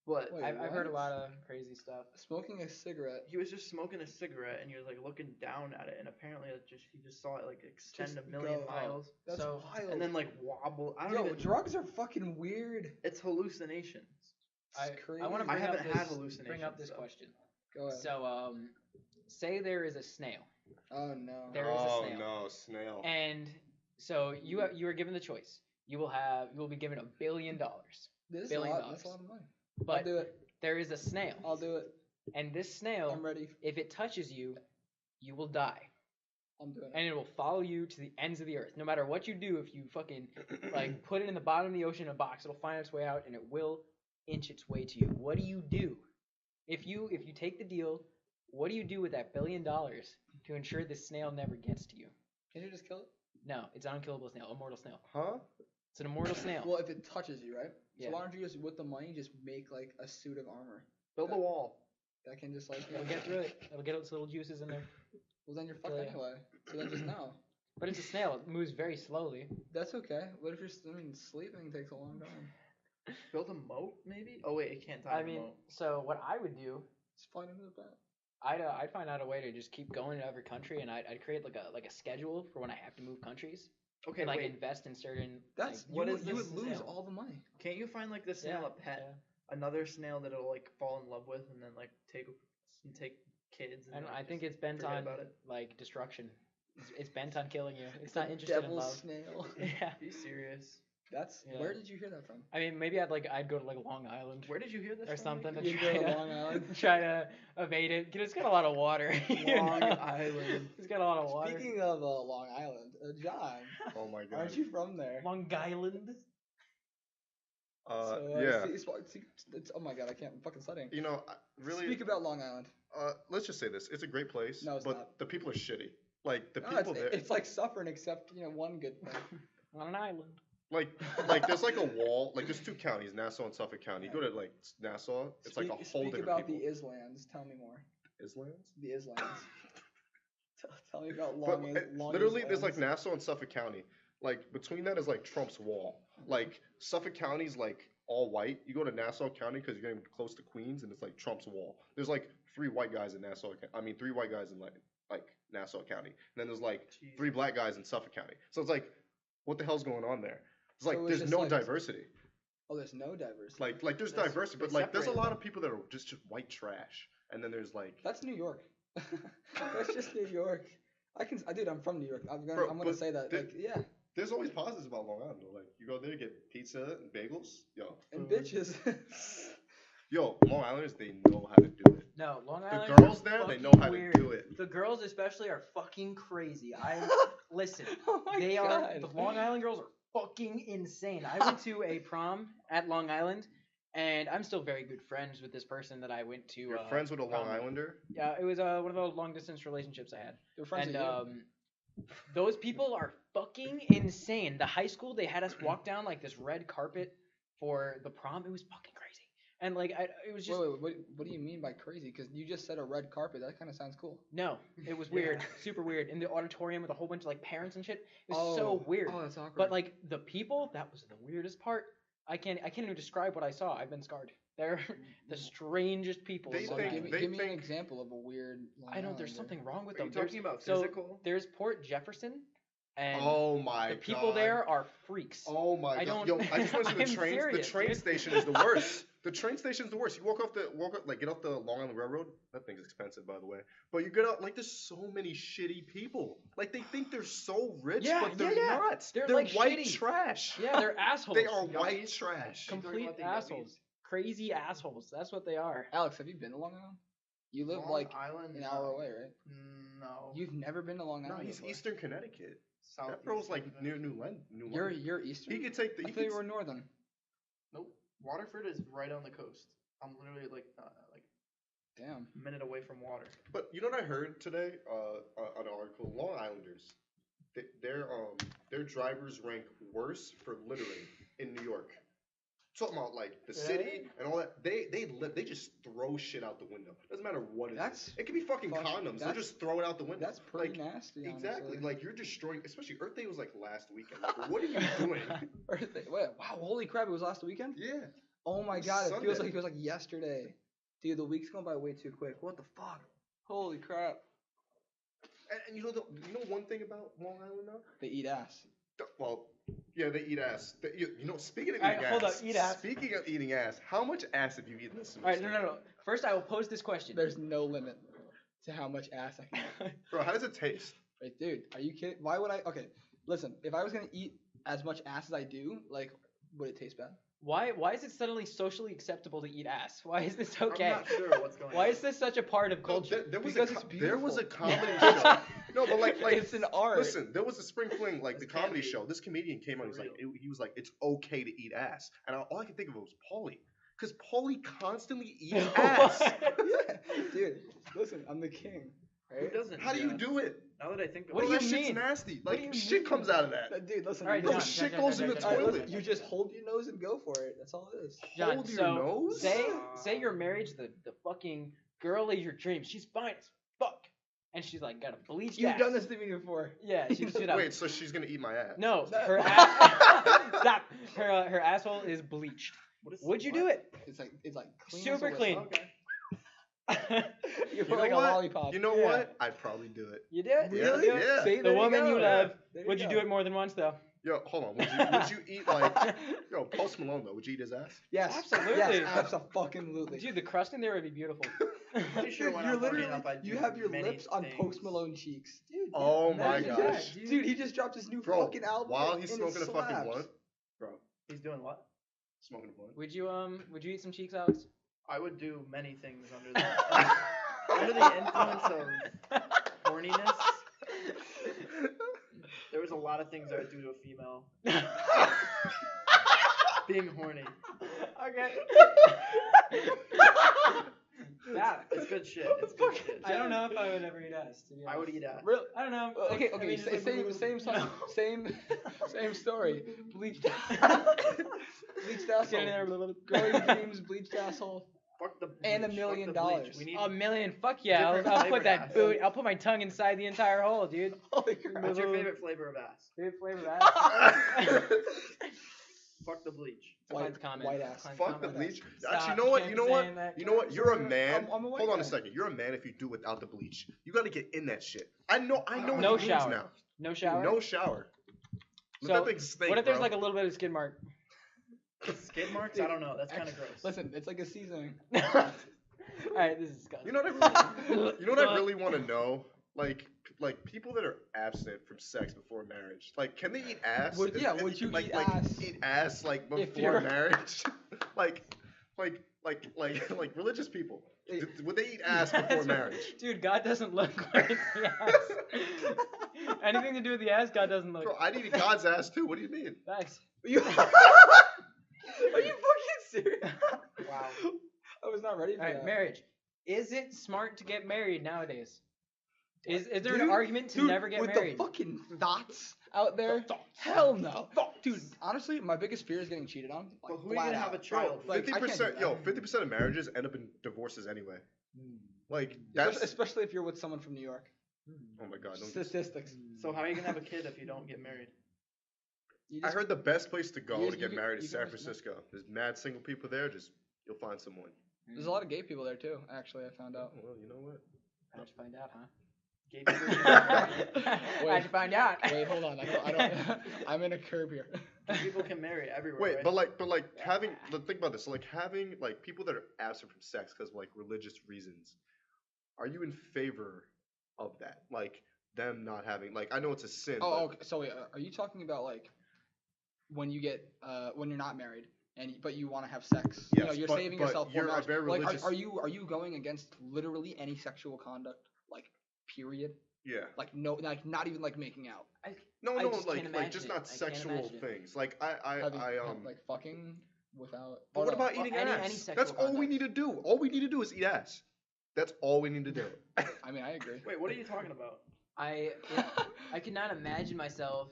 but Wait, I've heard a what? lot of crazy stuff. Smoking a cigarette. he was just smoking a cigarette and he was like looking down at it, and apparently he just saw it like extend Just 1,000,000 go. miles That's So- wild. and then like wobble. I don't Yo, even. drugs are fucking weird. It's hallucinations. I It's crazy. want to I bring haven't up had this, bring up hallucinations, this so. question. Go ahead. So say there is a snail, Oh no. There is a Oh snail. no, snail. and so you are given the choice. You will be given $1 billion, This is $1 billion. That's a lot of money. but I'll do it. there is a snail, I'll do it. and this snail, I'm ready. if it touches you, you will die. I'm doing it. And it will follow you to the ends of the earth. No matter what you do, if you fucking like put it in the bottom of the ocean in a box, it'll find its way out and it will inch its way to you. What do you do? If you take the deal, what do you do with that $1 billion to ensure this snail never gets to you? Can you just kill it? No, it's an unkillable snail, immortal snail. Huh? It's an immortal snail. Well, if it touches you, right? Yeah. So why don't you just, with the money, just make like a suit of armor Build a wall. that can just like. It'll get through it. It'll get its little juices in there. Well, then you're fucked Yeah. anyway. So then just no. But it's a snail. It moves very slowly. That's okay. What if you're? Sleeping takes a long time. Build a moat, maybe? Oh wait, it can't die I in a mean, moat. so what I would do, Just fly into the bat. I'd find out a way to just keep going to every country, and I'd create like a schedule for when I have to move countries. Okay, And like wait. invest in certain. That's like, what you, is you this would lose snail? all the money. Can't you find like the snail Yeah, a pet? yeah. Another snail that it'll like fall in love with and then like take kids and And like, I think just it's bent forget on about it. like destruction. It's bent on killing you. It's The not interested in devil's love. snail. Yeah. Be serious. That's Yeah. where did you hear that from? I mean, maybe I'd go to like Long Island Where did you hear this or from, something Nick? to You try go to to Long Island? try to evade it. 'Cause it's got a lot of water. you Long know? Island. It's got a lot of water. Speaking of Long Island, John, Oh my god. aren't you from there? Long Island. Yeah. Oh my god, I can't. I'm fucking studying. You know, really. Speak about Long Island. Let's just say this: it's a great place, No, it's but not. the people are shitty. Like the No, people it's, there, it's like suffering, except one good thing. On an island. like there's like a wall. Like there's two counties, Nassau and Suffolk County. You go to like Nassau, it's like a whole Speak different about people. the Islands. Tell me more. Islands. The Islands. Tell me about But Long literally, there's like Islands. Nassau and Suffolk County. Like between that is like Trump's wall. Like Suffolk County's like all white. You go to Nassau County because you're getting close to Queens, and it's like Trump's wall. There's like 3 white guys in Nassau. I mean, 3 white guys in like Nassau County, and then there's like Jeez. 3 black guys in Suffolk County. So it's like, what the hell's going on there? It's like So it's there's just no like- diversity. Oh, there's no diversity. Like there's That's- diversity, but they like there's a separate lot them. of people that are just white trash, and then there's like That's New York. That's just New York. Dude, I'm from New York. I'm Bro, gonna but say that. thi- Like, yeah, There's always positives about Long Island though. Like you go there, get pizza and bagels. and bitches. Yo, Long Islanders, they know how to do it. No, Long The Island. girls there, they know how to do it. The girls especially are fucking crazy. Listen. Oh my They God. are. The Long Island girls are fucking insane. I went to a prom at Long Island, and I'm still very good friends with this person that I went to. You're friends with a Long prom. Islander? Yeah, it was one of those long distance relationships I had. They're friends And with you. those people are fucking insane. The high school, they had us walk down like this red carpet for the prom. It was fucking crazy. And like it was just Wait, what do you mean by crazy? Because you just said a red carpet. That kind of sounds cool. no, it was weird, super weird. In the auditorium with a whole bunch of like parents and shit. It was so weird. Oh, that's awkward. But like the people, that was the weirdest part. I can't even describe what I saw. I've been scarred. They're the strangest people. They in Long think- Island. give me an think- example of a weird. Long I know there's Islander. something wrong with Are you them. talking about so physical? there's Port Jefferson, and Oh my god. the people there are freaks. Oh my I god. don't- Yo, I just went to the I'm train. serious, The train dude. station is the worst. The train station is the worst. You get off the Long Island Railroad. That thing's expensive, by the way. But you get out, like, there's so many shitty people. Like, they think they're so rich, Yeah, but they're yeah. not. They're, They're like, white shitty. trash. Yeah, they're assholes. They are Yuppies. white trash. Com- Complete about the assholes. yuppies. Crazy assholes. That's what they are. Alex, have you been to Long Island? You live Long like Island, an hour away, right? No. You've never been to Long No, Island. he's before. Eastern Connecticut. That Southeast bro's like Connecticut. near New London. You're Eastern. He could take the. I He thought you could, were Northern. Nope. Waterford is right on the coast. I'm literally like Damn. a minute away from water. But you know what I heard today? An article. Long Islanders, their drivers rank worse for littering in New York. Talking about like the city and all that. They just throw shit out the window. Doesn't matter what it That's is. It could be fucking condoms. They'll just throw it out the window. That's pretty like, nasty. exactly. Honestly. Like you're destroying. Especially Earth Day was like last weekend. Like, what are you doing? Earth Day. Wait, wow, holy crap! It was last weekend. Yeah. Oh my It was god! It feels Sunday. like yesterday. Dude, the week's going by way too quick. What the fuck? Holy crap! And you know one thing about Long Island now? They eat ass. Well, yeah, they eat ass. Speaking of Alright, eating hold ass, up, eat ass. Speaking of eating ass, how much ass have you eaten this All right, semester? no. First, I will pose this question. There's no limit to how much ass I can eat. Bro, how does it taste? Wait, dude, are you kidding? Why would I? Okay, listen. If I was gonna eat as much ass as I do, like, would it taste bad? Why is it suddenly socially acceptable to eat ass? Why is this okay? I'm not sure what's going on. Why is this such a part of No, culture? there was Because a it's there was a beautiful. comedy show. No, but like It's an art. Listen, there was a Spring Fling, like the This comedy can't be show. This comedian came out. He was like, it's okay to eat ass, and all I could think of was Paulie, because Paulie constantly eats ass. Yeah, dude. Listen, I'm the king. Who Right? doesn't? How do you do it? Now that I think about What do Bro, you you that shit's mean? nasty. What do Like you shit mean? comes out of that. Dude, listen. All right, you Bro, just- John, shit goes in the All right, toilet. listen, you just hold your nose and go for it. That's all it is. John, Hold your so nose? say you're married to the fucking girl of your dreams. She's fine as fuck, and she's like got a bleached You've ass. done this to me before. Yeah, she's Wait, so she's gonna eat my ass? No, That- her ass. Stop. Her asshole is bleached. What is, Would you what? do it? It's like clean Super as a clean. whistle. Okay. You You put know like a what? lollipop. You know Yeah. what? I'd probably do it. You do it? Yeah, You do it? yeah. See, The there woman you go. love. There Would you go. do it more than once though? Yo, hold on. Would you eat like yo Post Malone though? Would you eat his ass? Yes, Absolutely. Yes, absolutely. Dude, the crust in there would be beautiful. Pretty sure when You're I'm working literally, up, I you do have your many lips on things. Post Malone cheeks. Dude, Oh my imagine gosh. that, dude, he just dropped his new Bro, fucking album. while he's and it smoking a fucking slaps. blunt, bro, He's doing what? smoking a blunt. Would you eat some cheeks, Alex? I would do many things under the under the influence of horniness. There was a lot of things I would do to a female. Being horny. Okay. Yeah. It's good shit. It's good shit. I don't know if I would ever eat ass. To be I would honest. eat ass. Really? I don't know. Okay, I okay, mean, just same, like- same story. Bleached, bleached Get in there asshole. a little. Growing dreams, bleached asshole. Fuck the And $1 bleach, million. fuck the bleach. We need A million. Fuck yeah. Different I'll put flavored that ass. boot. I'll put my tongue inside the entire hole, dude. Holy crap. What's your favorite flavor of ass? Favorite flavor of ass. Fuck the bleach. Defines comment. white ass. Defines Fuck the comment. bleach. Stop. Actually, you know what? Can't You know be what? saying that. You know what? You're a I'm- man. I'm a white Hold on a guy. second. You're a man if you do without the bleach. You gotta get in that shit. I know. No what he means shower. now. No shower. No shower. Let So, that thing stink, what if there's bro. like a little bit of skid mark? Skid marks? I don't know. That's kind of gross. Listen, it's like a seasoning. All right, this is disgusting. You know what I really want to know? like people that are abstent from sex before marriage. Like, can they eat ass? Would you like, eat like ass? eat ass like if before you're- marriage? like religious people. Would they eat ass before marriage? Dude, God doesn't look like the ass. Anything to do with the ass, God doesn't look. Bro, I'd eat God's ass too. What do you mean? Facts. Are you fucking serious? Wow. I was not ready for All right, that. marriage. Is it smart to get married nowadays? Is there Dude, an argument to dude, never get with married? the fucking thoughts out there? Hell no. Dude, honestly, my biggest fear is getting cheated on. Like, But who are you flat gonna have out. a child with? Like, I can't do 50%, that. 50% of marriages end up in divorces anyway. Like Especially, that's. especially if you're with someone from New York. Oh my God! Don't Statistics. So how are you gonna have a kid if you don't get married? You I just- heard the best place to go You- to get you- married you is can San just- Francisco. There's mad single people there. You'll find someone. There's a lot of gay people there too. Actually, I found out. Well, you know what? How'd you find out, huh? Gay people should get married. How'd you find out? Wait, hold on. I don't. I'm in a curb here. Gay people can marry everywhere. Wait, right? but like having. Think about this. So like having like people that are absent from sex because of like religious reasons. Are you in favor of that? Like them not having. Like I know it's a sin. Oh, but okay. So wait, are you talking about like when you get when you're not married but you want to have sex? You know, Yes, you're but- saving but yourself for you're a marriage. very Like, religious- are you going against literally any sexual conduct? Like, period. Yeah. Like no, like not even like making out. No, I no, just like can't like just imagine not it. I can't sexual imagine it. things. Like I Like fucking without. But oh, what no. about Well, eating any ass? sexual That's all we conduct. need to do. All we need to do is eat ass. That's all we need to do. I mean, I agree. Wait, what are you talking about? I could not imagine myself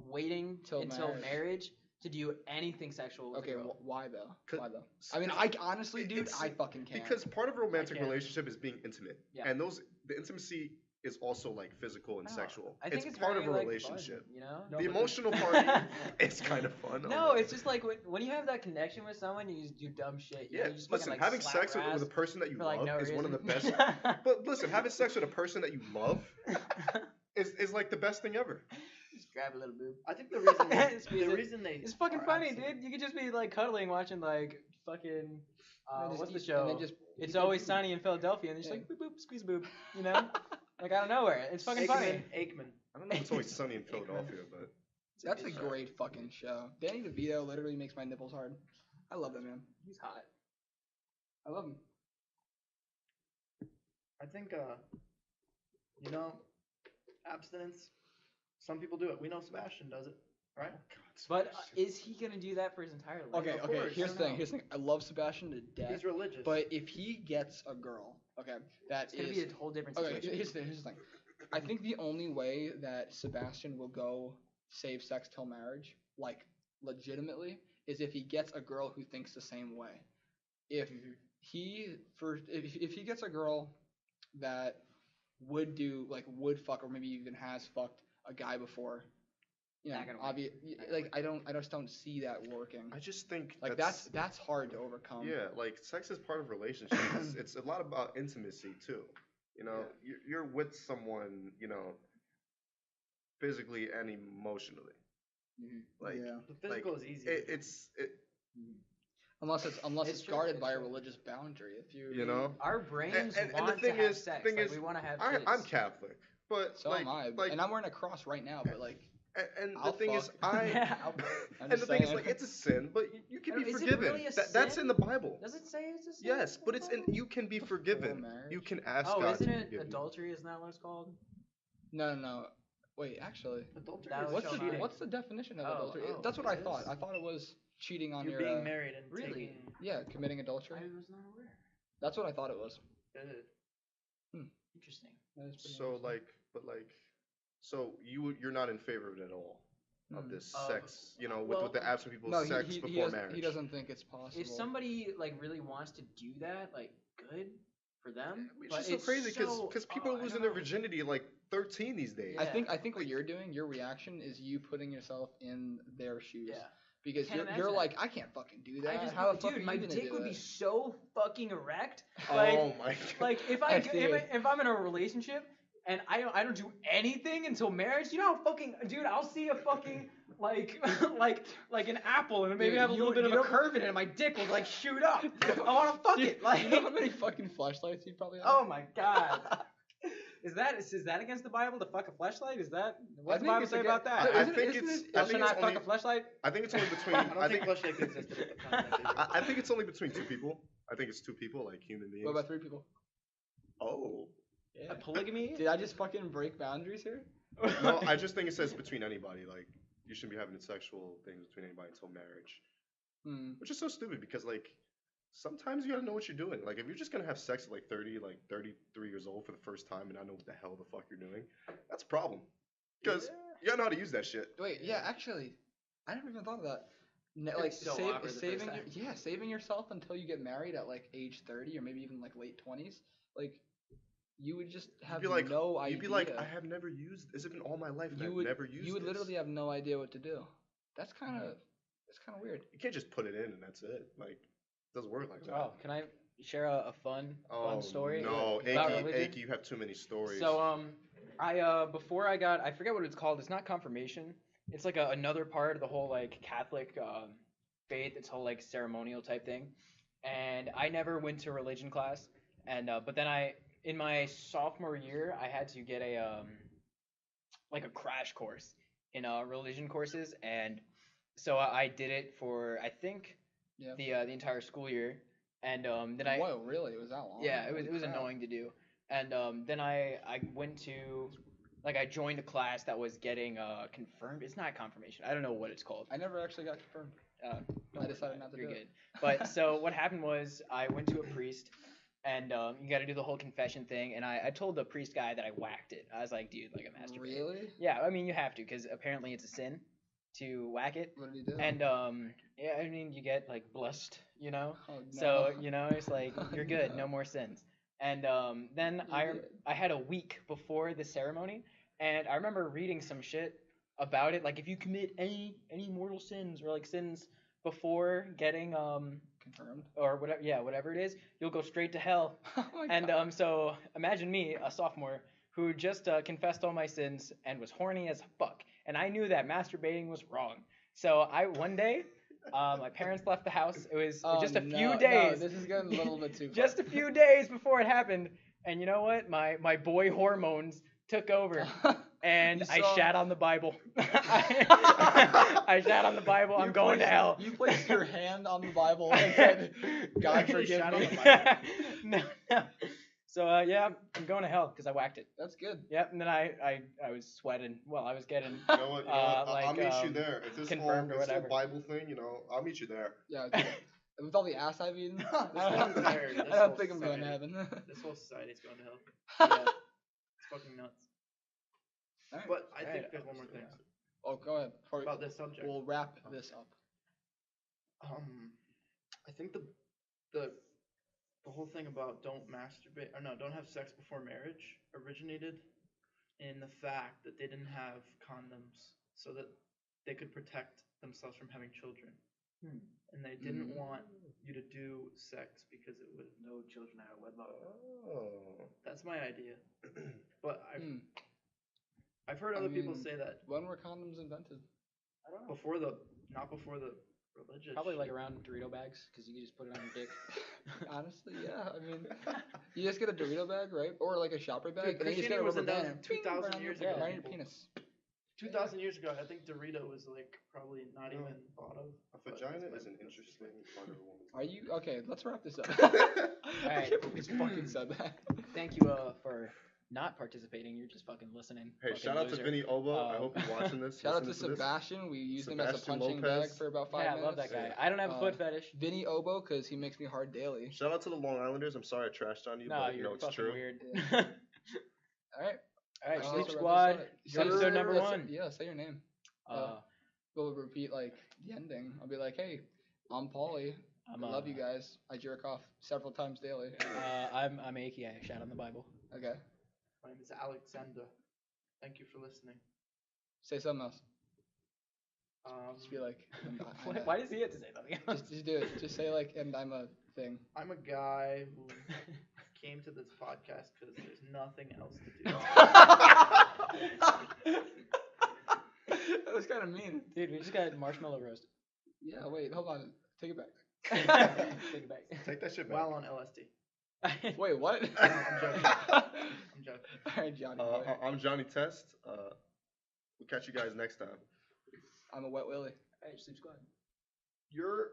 waiting Till until marriage. marriage to do anything sexual with Okay, a girl. why though? 'Cause- Why though? I mean, I honestly, dude, It's- I fucking can't. Because part of a romantic can't. relationship is being intimate, Yeah. and the intimacy is also like physical and I don't know. sexual. I think it's part of very, a like, relationship. fun, you know? No, The but emotional part is kind of fun. No, it's just like when you have that connection with someone, you just do dumb shit. You know, Yeah, you just listen, fucking, like, having slap sex her with a ass person that you for, like, love no is one of the reason. best. But listen, having sex with a person that you love is like the best thing ever. Just grab a little boob. I think the reason Squeeze the it. reason they It's fucking are funny, absent- dude. You could just be like cuddling, watching like fucking. And just What's the eat- show? And then just It's Always Sunny in Philadelphia, and they're just like boop boop, squeeze boob, you know, like out of nowhere. It's fucking funny. Aikman. I don't know if it's always sunny in Philadelphia, but That's a great fucking show. Danny DeVito literally makes my nipples hard. I love that man. He's hot. I love him. I think you know, abstinence. Some people do it. We know Sebastian does it, right? But is he gonna do that for his entire life? Okay, of okay. course, Here's I the don't thing. know. Here's the thing. I love Sebastian to death. He's religious. But if he gets a girl, okay, that It's gonna is be a whole different okay. situation. Here's the thing. I think the only way that Sebastian will go save sex till marriage, like legitimately, is if he gets a girl who thinks the same way. If if he gets a girl that would would fuck or maybe even has fucked a guy before, you know, Not gonna work. like I just don't see that working. I just think Like that's hard to overcome. yeah, like sex is part of relationships. It's a lot about intimacy too. You know, you're with someone, you know, physically and emotionally. Like Yeah. the physical is easy. it's Unless It's it's true, guarded it's by a true. religious boundary. If you know. Our brains And the want thing to have is- sex. thing Like, is, we want to have I'm kids. Catholic, but so like, am I. like And I'm wearing a cross right now, but like and the I'll thing is, fuck. Yeah, I'm and the just thing is, saying. like, it's a sin, but you can be Is it forgiven. really a That's sin? in the Bible. Does it say it's a sin? Yes, but it's in. You can be forgiven. marriage? You can ask Oh, God isn't to it forgive you. adultery? Isn't that what it's called? no. Wait, actually, Adultery That is was cheating. what's the definition of Oh, adultery? oh, That's what it I thought. is? I thought it was cheating on You're your being married and Really? taking. yeah, committing adultery. I was not aware. That's what I thought it was. Interesting. That is pretty So interesting. like, but like, so you're not in favor of it at all of Hmm. this Of- sex, you know, well, with the absent people's No, sex he before doesn't, marriage. he doesn't think it's possible. If somebody like really wants to do that, like good for them. It's but just so crazy so- because people oh, are I losing don't their know. virginity at like 13 these days. I Yeah. think what you're doing, your reaction is you putting yourself in their shoes. Yeah. Because Can't you're imagine that. like, I can't fucking do that. I just, How the fuck dude, are my you gonna dick do would it? be so fucking erect. Oh Like, my god. like if I if, see I, it. if I'm in a relationship and I don't do anything until marriage, you know how fucking dude, I'll see a fucking like like an apple and maybe Dude, have a you- little bit you of a don't- curve in it and my dick will like shoot up. I want to fuck Dude, it. Like you know how many fucking flashlights you probably have? oh my god. Is that against the Bible to fuck a fleshlight? Is that what's the think Bible it's say aga- about that? I I Isn't- think isn't it's. it- I Thou shalt think not it's fuck only. a fleshlight. I think it's only between. I don't think flashlight existed at the time. I think it's only between 2 people. I think it's 2 people, like human beings. What about 3 people? Oh. Yeah. A polygamy? Did I just fucking break boundaries here? No, I just think it says between anybody. Like you shouldn't be having sexual things between anybody until marriage, which is so stupid because like sometimes you gotta know what you're doing. Like if you're just gonna have sex at like 30, like 33 years old for the first time and not know what the hell the fuck you're doing, that's a problem. Because you gotta know how to use that shit. Wait, yeah, actually, I never even thought of that. It's Like so awkward the saving, first time. saving yourself until you get married at like age 30 or maybe even like late 20s. Like, you would just have You'd be like, no idea. You'd be like, I have never used. It's been all my life and I've never used. You would this. literally have no idea what to do. That's kind of weird. You can't just put it in and that's it. Like, it doesn't work like that. Oh, can I share a fun story? No, about Aki, religion? you have too many stories. So before I forget what it's called. It's not confirmation. It's like another part of the whole like Catholic faith. It's whole like ceremonial type thing. And I never went to religion class. And but then in my sophomore year I had to get a like a crash course in religion courses, and so I did it for I think the entire school year. And then Whoa, really? It was that long? yeah, it was Holy crap. annoying to do. And then I went to like I joined a class that was getting confirmed. It's not confirmation. I don't know what it's called. I never actually got confirmed. I decided not to You're do good. it. But so what happened was I went to a priest, and you got to do the whole confession thing. And I told the priest guy that I whacked it. I was like, dude, like I'm masturbating. Really? Yeah, I mean you have to because apparently it's a sin to whack it. What did he do? And yeah, I mean you get like blessed, you know. Oh, no. So you know it's like you're good, no more sins. And then You're good. I had a week before the ceremony, and I remember reading some shit about it, like if you commit any mortal sins or like sins before getting Confirmed. or whatever it is, you'll go straight to hell. Oh my And God. so imagine me, a sophomore, who just confessed all my sins and was horny as fuck, and I knew that masturbating was wrong. So one day, my parents left the house. It was just a few days. No, this is getting a little bit too far. Just a few days before it happened, and you know what? My boy hormones took over, and You I saw- shat on the Bible. I shat on the Bible. I'm going to hell. You placed your hand on the Bible and said, God Really forgive shat on me. the Bible. No. So yeah, I'm going to hell because I whacked it. That's good. Yep, and then I was sweating. Well, I was getting. You know what? I'll like, meet you there. If this whole, confirmed or this whole whatever. Bible thing, I'll meet you there. Yeah. Dude. With all the ass I've eaten, This I one's don't, weird. I This don't whole think I'm going to society. heaven. This whole society's going to hell. Yeah. It's fucking nuts. Alright. But I think Alright. there's one more thing Oh, go ahead. Before we- about this subject. We'll wrap this up. I think the whole thing about don't have sex before marriage originated in the fact that they didn't have condoms so that they could protect themselves from having children. And they didn't want you to do sex because it would No children out of wedlock. Oh. that's my idea. But I've heard I other people mean, say that When were condoms invented? I don't know. not before the religious. Probably like around Dorito bags because you can just put it on your dick. Honestly, yeah. I mean, you just get a Dorito bag, right? Or like a shopper bag, Dude, and then you just get a Christianity was rubber invented band. 2,000 Bing, years around ago, your- around your people. penis. 2,000 years ago, I think Dorito was like probably not even thought of. A but vagina that's is an my- interesting part of a woman's Are you okay? Let's wrap this up. Alright. I can't believe you fucking said that. Thank you for not participating. You're just fucking listening. Hey, Fucking shout out to loser. Vinny Oba. I hope you're watching this. Shout out to listening this. Sebastian. We used him as a Sebastian punching Lopez. bag for about 5 Yeah, I minutes. love that guy. Yeah. I don't have a foot fetish. Vinny Obo, because he makes me hard daily. Shout out to the Long Islanders. I'm sorry I trashed on you, No, but you're it's fucking true. weird. Yeah. All right. Alright, Let's Schleep wrap this Squad. up. You're episode number let's- 1. Yeah, say your name. Uh, We'll repeat like the ending. I'll be like, hey, I'm Paulie. I love you guys. I jerk off several times daily. I'm Aki. I shout on the Bible. Okay. My name is Alexander. Thank you for listening. Say something else. Just be like, and Why does he have to say something else? just do it. Just say like, and I'm a thing. I'm a guy who came to this podcast because there's nothing else to do. That was kind of mean. Dude, we just got marshmallow roast. Yeah. Wait. Hold on. Take it back. Take it back. Take that shit back. While on LSD. Wait. What? No, I'm joking. I'm Jeff. All right, Johnny. boy. I'm Johnny Test. We'll catch you guys next time. I'm a wet willy. Alright, Sleep Squad. You're